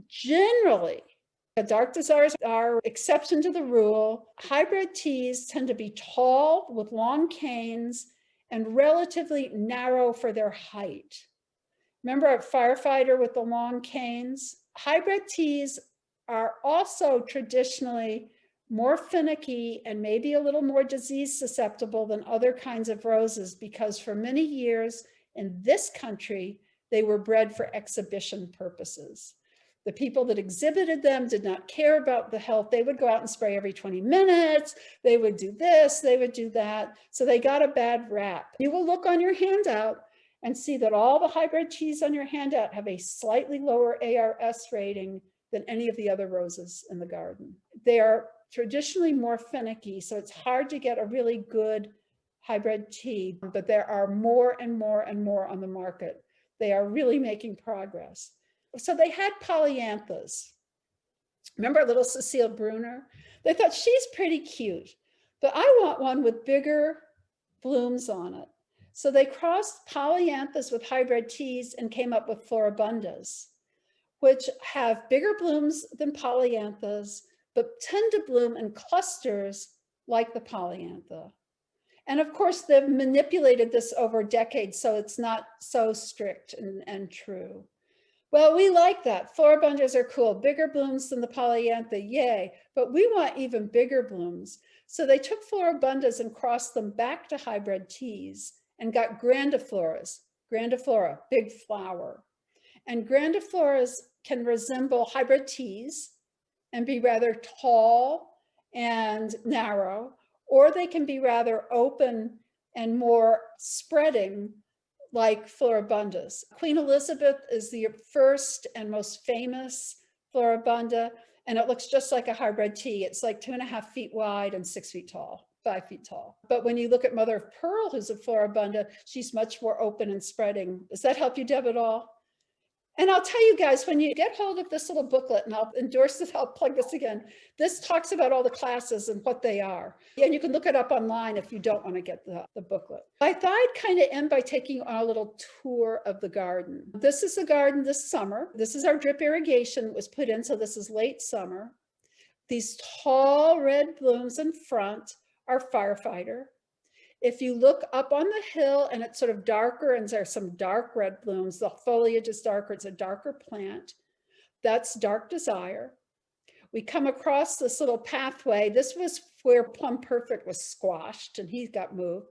Generally, the dark desires are exception to the rule. Hybrid teas tend to be tall with long canes and relatively narrow for their height. Remember our firefighter with the long canes? Hybrid teas are also traditionally more finicky and maybe a little more disease susceptible than other kinds of roses, because for many years in this country, they were bred for exhibition purposes. The people that exhibited them did not care about the health. They would go out and spray every 20 minutes. They would do this, they would do that. So they got a bad rap. You will look on your handout and see that all the hybrid teas on your handout have a slightly lower ARS rating than any of the other roses in the garden. They are traditionally more finicky, so it's hard to get a really good hybrid tea, but there are more and more and more on the market. They are really making progress. So they had polyanthas. Remember little Cecile Brunner? They thought she's pretty cute, but I want one with bigger blooms on it. So they crossed polyanthas with hybrid teas and came up with floribundas, which have bigger blooms than polyanthas, but tend to bloom in clusters like the polyantha. And of course, they've manipulated this over decades, so it's not so strict and true. Well, we like that. Floribundas are cool. Bigger blooms than the polyantha, yay. But we want even bigger blooms. So they took floribundas and crossed them back to hybrid teas and got grandifloras. Grandiflora, big flower. And grandifloras can resemble hybrid teas and be rather tall and narrow, or they can be rather open and more spreading like floribundas. Queen Elizabeth is the first and most famous floribunda, and it looks just like a hybrid tea. It's like 2.5 feet wide and 6 feet tall, 5 feet tall. But when you look at Mother of Pearl, who's a floribunda, she's much more open and spreading. Does that help you, Deb, at all? And I'll tell you guys, when you get hold of this little booklet, and I'll endorse this, I'll plug this again, this talks about all the classes and what they are. And you can look it up online if you don't want to get the booklet. I thought I'd kind of end by taking on a little tour of the garden. This is the garden this summer. This is our drip irrigation that was put in, so this is late summer. These tall red blooms in front are firefighter. If you look up on the hill and it's sort of darker and there's some dark red blooms, the foliage is darker, it's a darker plant, that's dark desire. We come across this little pathway. This was where Plum Perfect was squashed and he got moved.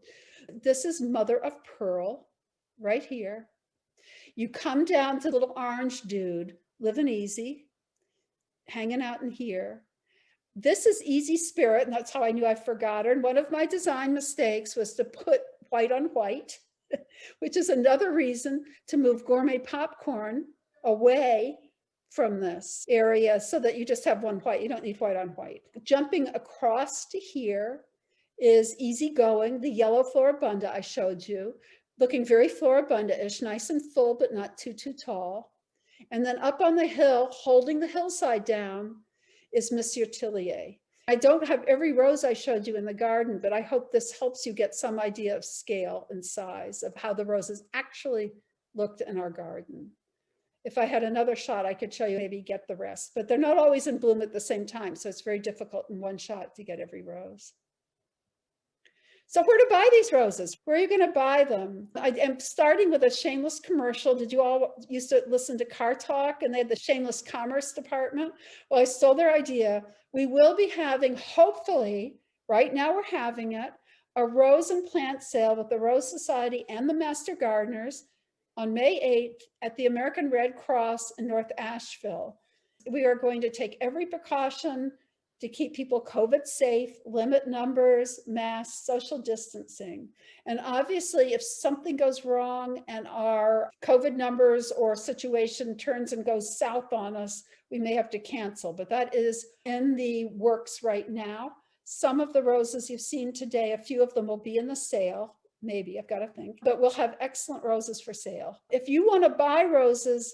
This is Mother of Pearl right here. You come down to little orange dude, living easy, hanging out in here. This is Easy Spirit, and that's how I knew I forgot her. And one of my design mistakes was to put white on white, which is another reason to move gourmet popcorn away from this area so that you just have one white. You don't need white on white. Jumping across to here is Easygoing, the yellow floribunda I showed you, looking very floribunda-ish, nice and full, but not too tall. And then up on the hill, holding the hillside down, is Monsieur Tillier. I don't have every rose I showed you in the garden, but I hope this helps you get some idea of scale and size of how the roses actually looked in our garden. If I had another shot, I could show you, maybe get the rest, but they're not always in bloom at the same time, so it's very difficult in one shot to get every rose. So where to buy these roses? Where are you going to buy them? I am starting with a shameless commercial. Did you all used to listen to Car Talk and they had the shameless commerce department? Well, I stole their idea. We will be having, hopefully, right now we're having it, a rose and plant sale with the Rose Society and the Master Gardeners on May 8th at the American Red Cross in North Asheville. We are going to take every precaution to keep people COVID safe, limit numbers, masks, social distancing. And obviously, if something goes wrong and our COVID numbers or situation turns and goes south on us, we may have to cancel, but that is in the works right now. Some of the roses you've seen today, a few of them will be in the sale, maybe, I've got to think, but we'll have excellent roses for sale. If you want to buy roses,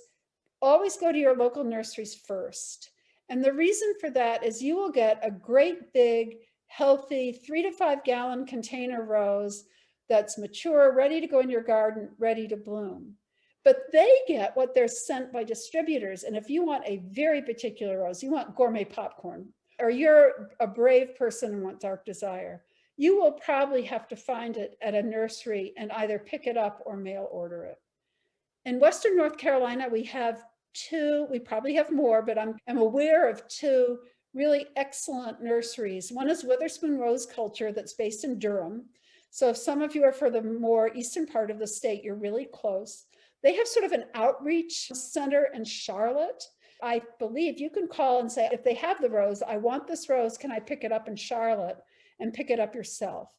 always go to your local nurseries first. And the reason for that is you will get a great big, healthy 3 to 5 gallon container rose that's mature, ready to go in your garden, ready to bloom. But they get what they're sent by distributors. And if you want a very particular rose, you want gourmet popcorn, or you're a brave person and want dark desire, you will probably have to find it at a nursery and either pick it up or mail order it. In Western North Carolina, we have 2, we probably have more, but I'm aware of 2 really excellent nurseries. One is Witherspoon Rose Culture that's based in Durham. So if some of you are for the more eastern part of the state, you're really close. They have sort of an outreach center in Charlotte. I believe you can call and say, if they have the rose, I want this rose, can I pick it up in Charlotte, and pick it up yourself.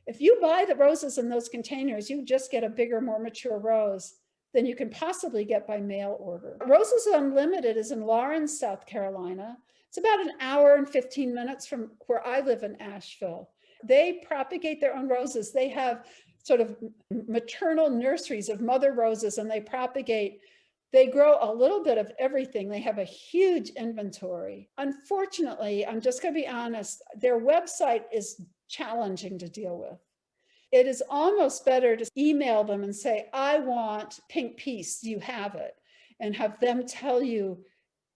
If you buy the roses in those containers, you just get a bigger, more mature rose than you can possibly get by mail order. Roses Unlimited is in Lawrence, South Carolina. It's about an hour and 15 minutes from where I live in Asheville. They propagate their own roses. They have sort of maternal nurseries of mother roses, and they propagate. They grow a little bit of everything. They have a huge inventory. Unfortunately, I'm just going to be honest, their website is challenging to deal with. It is almost better to email them and say, I want pink peace, do you have it? And have them tell you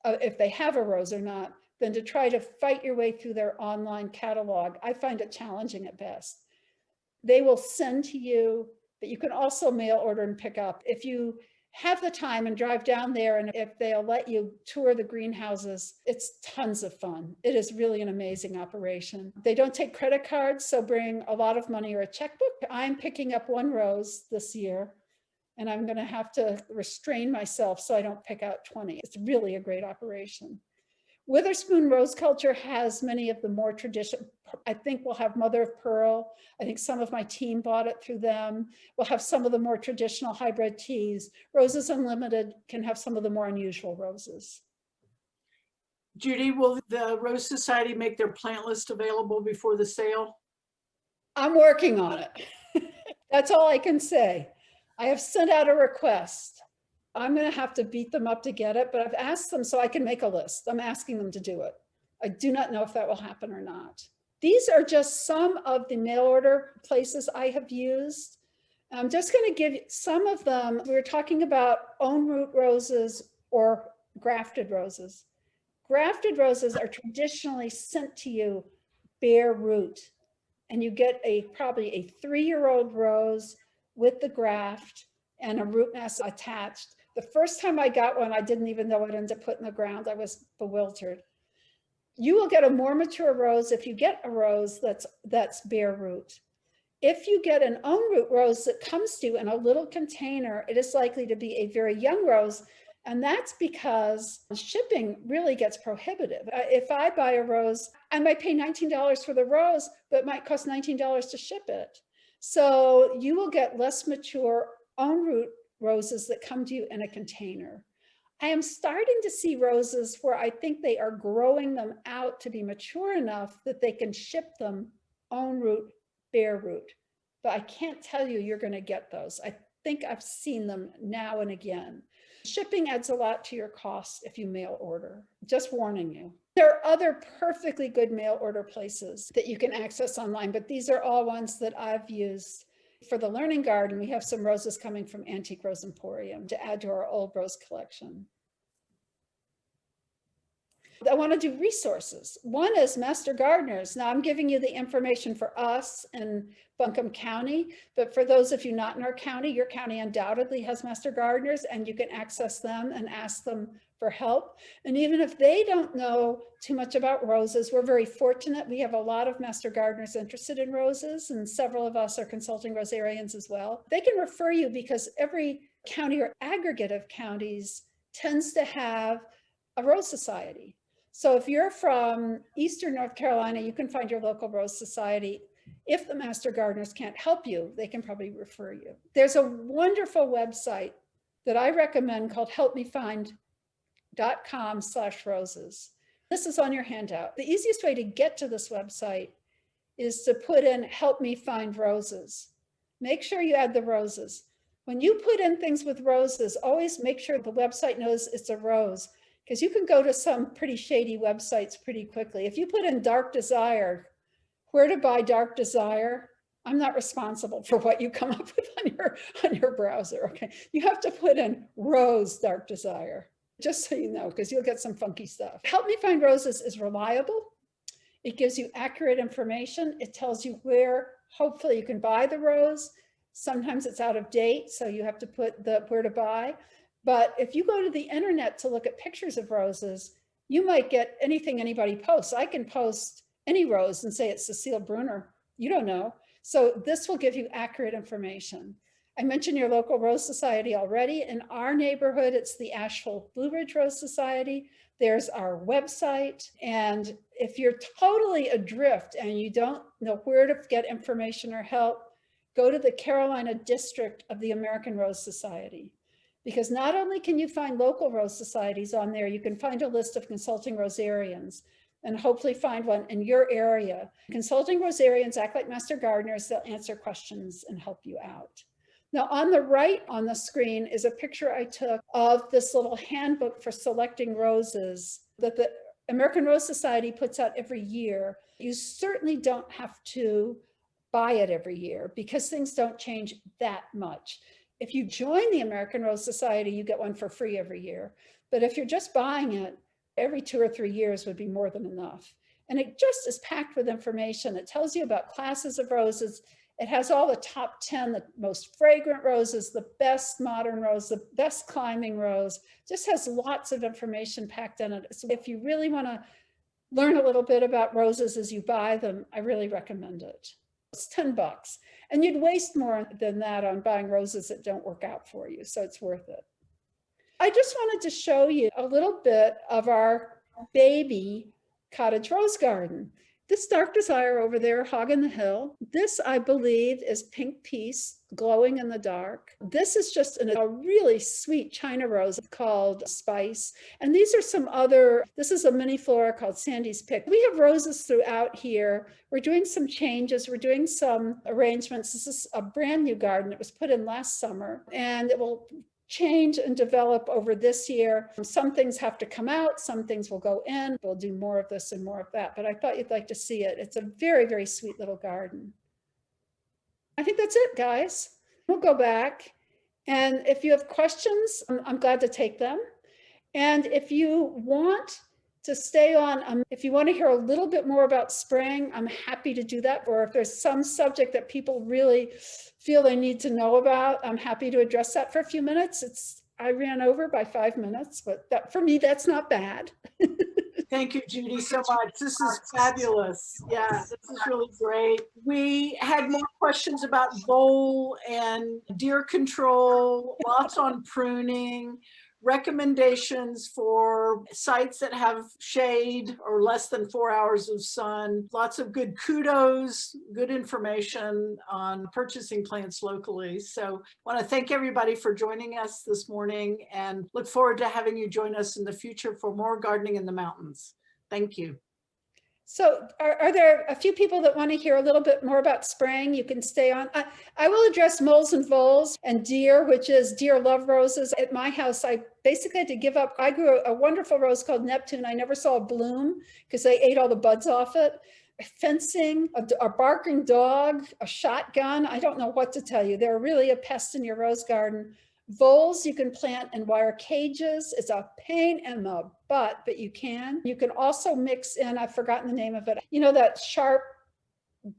if they have a rose or not, than to try to fight your way through their online catalog. I find it challenging at best. They will send to you, but you can also mail order and pick up. If you have the time and drive down there, and if they'll let you tour the greenhouses, it's tons of fun. It is really an amazing operation. They don't take credit cards, so bring a lot of money or a checkbook. I'm picking up 1 rose this year, and I'm going to have to restrain myself so I don't pick out 20. It's really a great operation. Witherspoon Rose Culture has many of the more traditional, I think we'll have Mother of Pearl. I think some of my team bought it through them. We'll have some of the more traditional hybrid teas. Roses Unlimited can have some of the more unusual roses. Judy, will the Rose Society make their plant list available before the sale? I'm working on it. That's all I can say. I have sent out a request. I'm going to have to beat them up to get it, but I've asked them so I can make a list. I'm asking them to do it. I do not know if that will happen or not. These are just some of the mail order places I have used. I'm just going to give you some of them. We were talking about own root roses or grafted roses. Grafted roses are traditionally sent to you bare root, and you get probably a 3-year-old rose with the graft and a root mass attached. The first time I got one, I didn't even know what ended up put in the ground. I was bewildered. You will get a more mature rose if you get a rose that's bare root. If you get an own root rose that comes to you in a little container, it is likely to be a very young rose. And that's because shipping really gets prohibitive. If I buy a rose, I might pay $19 for the rose, but it might cost $19 to ship it. So you will get less mature own root roses that come to you in a container. I am starting to see roses where I think they are growing them out to be mature enough that they can ship them own root, bare root. But I can't tell you you're going to get those. I think I've seen them now and again. Shipping adds a lot to your cost if you mail order, just warning you. There are other perfectly good mail order places that you can access online, but these are all ones that I've used. For the Learning Garden, we have some roses coming from Antique Rose Emporium to add to our old rose collection. I want to do resources. One is Master Gardeners. Now I'm giving you the information for us in Buncombe County, but for those of you not in our county, your county undoubtedly has Master Gardeners, and you can access them and ask them for help. And even if they don't know too much about roses, we're very fortunate. We have a lot of Master Gardeners interested in roses, and several of us are consulting rosarians as well. They can refer you because every county or aggregate of counties tends to have a rose society. So if you're from Eastern North Carolina, you can find your local rose society. If the Master Gardeners can't help you, they can probably refer you. There's a wonderful website that I recommend called helpmefind.com/roses. This is on your handout. The easiest way to get to this website is to put in "help me find roses." Make sure you add the roses. When you put in things with roses, always make sure the website knows it's a rose, because you can go to some pretty shady websites pretty quickly. If you put in "dark desire," where to buy dark desire, I'm not responsible for what you come up with on your browser, okay? You have to put in "rose dark desire," just so you know, because you'll get some funky stuff. Help Me Find Roses is reliable. It gives you accurate information. It tells you where, hopefully, you can buy the rose. Sometimes it's out of date, so you have to put the where to buy. But if you go to the internet to look at pictures of roses, you might get anything anybody posts. I can post any rose and say it's Cecile Brunner. You don't know. So this will give you accurate information. I mentioned your local Rose Society already. In our neighborhood, it's the Asheville Blue Ridge Rose Society. There's our website. And if you're totally adrift and you don't know where to get information or help, go to the Carolina district of the American Rose Society. Because not only can you find local rose societies on there, you can find a list of consulting rosarians and hopefully find one in your area. Consulting rosarians act like Master Gardeners. They'll answer questions and help you out. Now on the right on the screen is a picture I took of this little handbook for selecting roses that the American Rose Society puts out every year. You certainly don't have to buy it every year because things don't change that much. If you join the American Rose Society, you get one for free every year. But if you're just buying it, every 2 or 3 years would be more than enough. And it just is packed with information. It tells you about classes of roses. It has all the top 10, the most fragrant roses, the best modern rose, the best climbing rose. Just has lots of information packed in it. So if you really want to learn a little bit about roses as you buy them, I really recommend it. It's $10, and you'd waste more than that on buying roses that don't work out for you, so it's worth it. I just wanted to show you a little bit of our baby cottage rose garden. This dark desire over there, hogging the hill, this I believe is pink peace glowing in the dark. This is just a really sweet China rose called Spice. And these are some other, this is a mini flora called Sandy's Pick. We have roses throughout here. We're doing some changes. We're doing some arrangements. This is a brand new garden. It was put in last summer, and it will change and develop over this year. Some things have to come out, some things will go in. We'll do more of this and more of that, but I thought you'd like to see it. It's a very, very sweet little garden. I think that's it, guys. We'll go back, and if you have questions, I'm glad to take them. And if you want to stay on, if you want to hear a little bit more about spraying, I'm happy to do that. Or if there's some subject that people really feel they need to know about, I'm happy to address that for a few minutes. I ran over by 5 minutes, but that, for me, that's not bad. Thank you, Judy, so much. This is fabulous. Yeah, this is really great. We had more questions about vole and deer control, lots on pruning, recommendations for sites that have shade or less than 4 hours of sun, lots of good kudos, good information on purchasing plants locally. So I want to thank everybody for joining us this morning and look forward to having you join us in the future for more gardening in the mountains. Thank you. So are there a few people that want to hear a little bit more about spraying? You can stay on. I will address moles and voles and deer, which is deer love roses. At my house, I basically had to give up. I grew a wonderful rose called Neptune. I never saw a bloom because they ate all the buds off it. Fencing, a barking dog, a shotgun. I don't know what to tell you. They're really a pest in your rose garden. Voles you can plant in wire cages. It's a pain in the butt, but you can. You can also mix in, I've forgotten the name of it, you know, that sharp,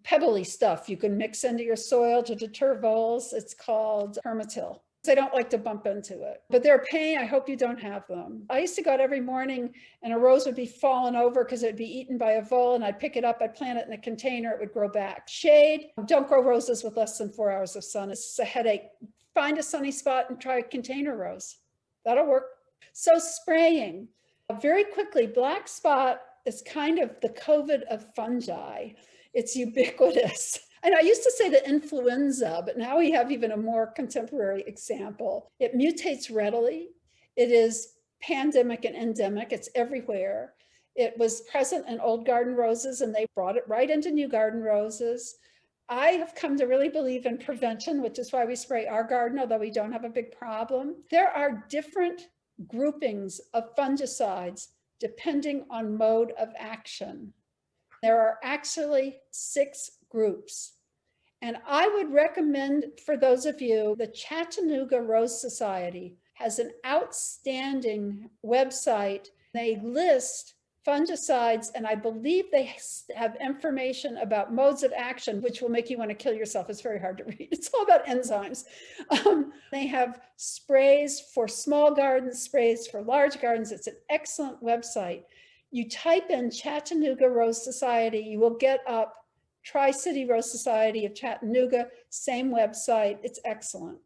pebbly stuff you can mix into your soil to deter voles. It's called permatil. I don't like to bump into it, but they're a pain. I hope you don't have them. I used to go out every morning and a rose would be falling over because it would be eaten by a vole, and I'd pick it up, I'd plant it in a container, it would grow back. Shade, don't grow roses with less than 4 hours of sun. It's a headache. Find a sunny spot and try a container rose. That'll work. So spraying, very quickly, black spot is kind of the COVID of fungi. It's ubiquitous. And I used to say the influenza, but now we have even a more contemporary example. It mutates readily. It is pandemic and endemic. It's everywhere. It was present in old garden roses and they brought it right into new garden roses. I have come to really believe in prevention, which is why we spray our garden, although we don't have a big problem. There are different groupings of fungicides depending on mode of action. There are actually 6 groups. And I would recommend for those of you, the Chattanooga Rose Society has an outstanding website. They list fungicides, and I believe they have information about modes of action, which will make you want to kill yourself. It's very hard to read. It's all about enzymes. They have sprays for small gardens, sprays for large gardens. It's an excellent website. You type in Chattanooga Rose Society, you will get up Tri-City Rose Society of Chattanooga, same website. It's excellent.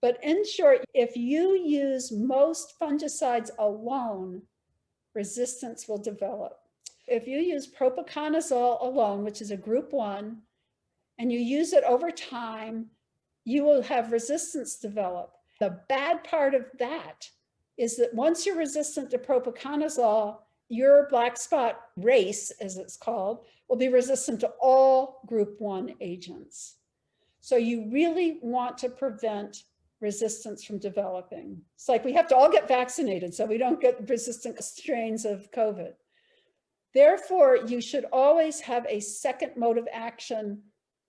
But in short, if you use most fungicides alone, resistance will develop. If you use propiconazole alone, which is a group 1, and you use it over time, you will have resistance develop. The bad part of that is that once you're resistant to propiconazole, your black spot race, as it's called, will be resistant to all group 1 agents. So you really want to prevent resistance from developing. It's like we have to all get vaccinated so we don't get resistant strains of COVID. Therefore, you should always have a second mode of action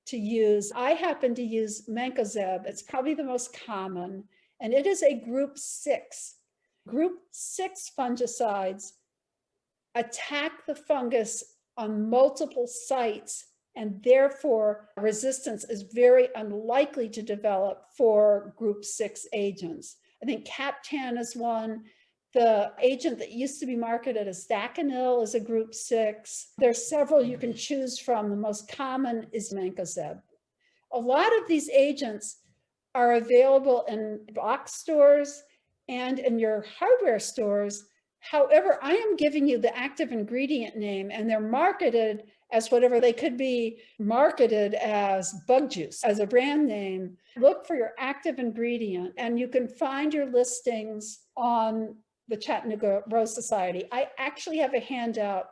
to use. I happen to use mancozeb. It's probably the most common, and it is a group 6. Group 6 fungicides attack the fungus on multiple sites, and therefore resistance is very unlikely to develop for group 6 agents. I think Captan is one. The agent that used to be marketed as Daconil is a group 6. There's several you can choose from. The most common is mancozeb. A lot of these agents are available in box stores and in your hardware stores. However, I am giving you the active ingredient name, and they're marketed as whatever. They could be marketed as bug juice, as a brand name. Look for your active ingredient, and you can find your listings on the Chattanooga Rose Society. I actually have a handout,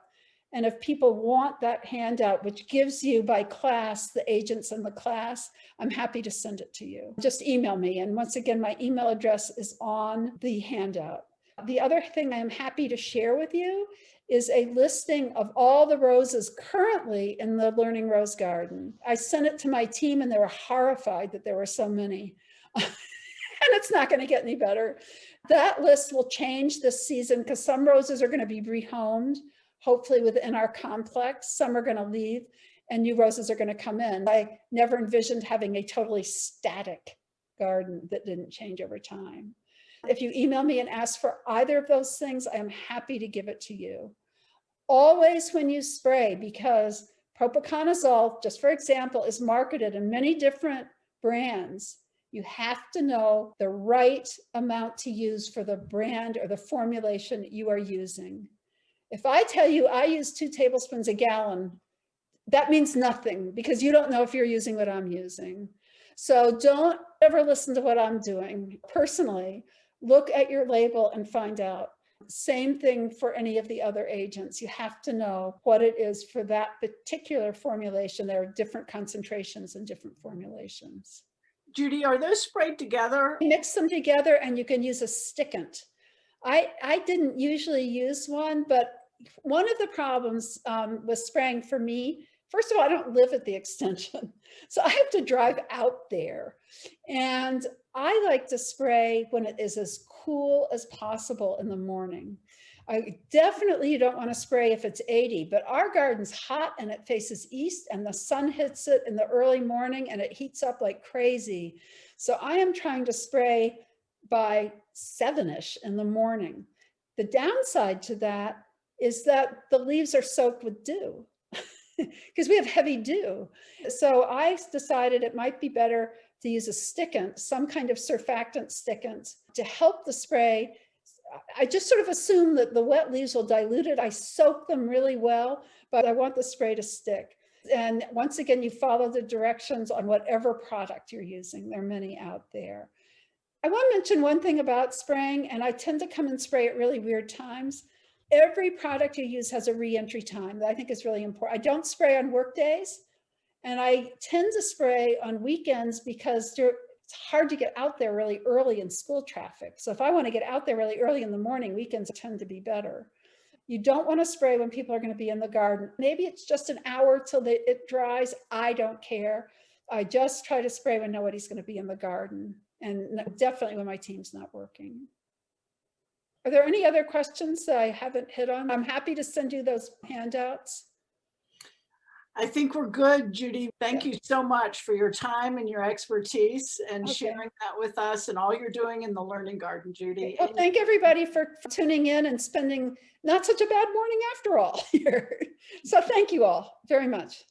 and if people want that handout, which gives you by class the agents in the class, I'm happy to send it to you. Just email me, and once again, my email address is on the handout. The other thing I'm happy to share with you is a listing of all the roses currently in the Learning Rose Garden. I sent it to my team and they were horrified that there were so many. And it's not going to get any better. That list will change this season because some roses are going to be rehomed, hopefully within our complex. Some are going to leave and new roses are going to come in. I never envisioned having a totally static garden that didn't change over time. If you email me and ask for either of those things, I am happy to give it to you. Always when you spray, because propiconazole, just for example, is marketed in many different brands, you have to know the right amount to use for the brand or the formulation you are using. If I tell you I use 2 tablespoons a gallon, that means nothing because you don't know if you're using what I'm using. So don't ever listen to what I'm doing. Personally, look at your label and find out. Same thing for any of the other agents. You have to know what it is for that particular formulation. There are different concentrations and different formulations. Judy, are those sprayed together? Mix them together and you can use a stickant. I didn't usually use one, but one of the problems with spraying for me, first of all, I don't live at the extension, so I have to drive out there. And I like to spray when it is as cool as possible in the morning. You don't want to spray if it's 80, but our garden's hot and it faces east and the sun hits it in the early morning and it heats up like crazy. So I am trying to spray by 7-ish in the morning. The downside to that is that the leaves are soaked with dew because we have heavy dew. So I decided it might be better to use a stickant, some kind of surfactant stickant to help the spray. I just sort of assume that the wet leaves will dilute it. I soak them really well, but I want the spray to stick. And once again, you follow the directions on whatever product you're using. There are many out there. I want to mention one thing about spraying, and I tend to come and spray at really weird times. Every product you use has a re-entry time that I think is really important. I don't spray on work days, and I tend to spray on weekends because it's hard to get out there really early in school traffic. So if I want to get out there really early in the morning, weekends tend to be better. You don't want to spray when people are going to be in the garden. Maybe it's just an hour till it dries. I don't care. I just try to spray when nobody's going to be in the garden, and definitely when my team's not working. Are there any other questions that I haven't hit on? I'm happy to send you those handouts. I think we're good, Judy. Thank you so much for your time and your expertise and Okay. sharing that with us and all you're doing in the Learning Garden, Judy. Well, thank everybody for tuning in and spending not such a bad morning after all here. So thank you all very much.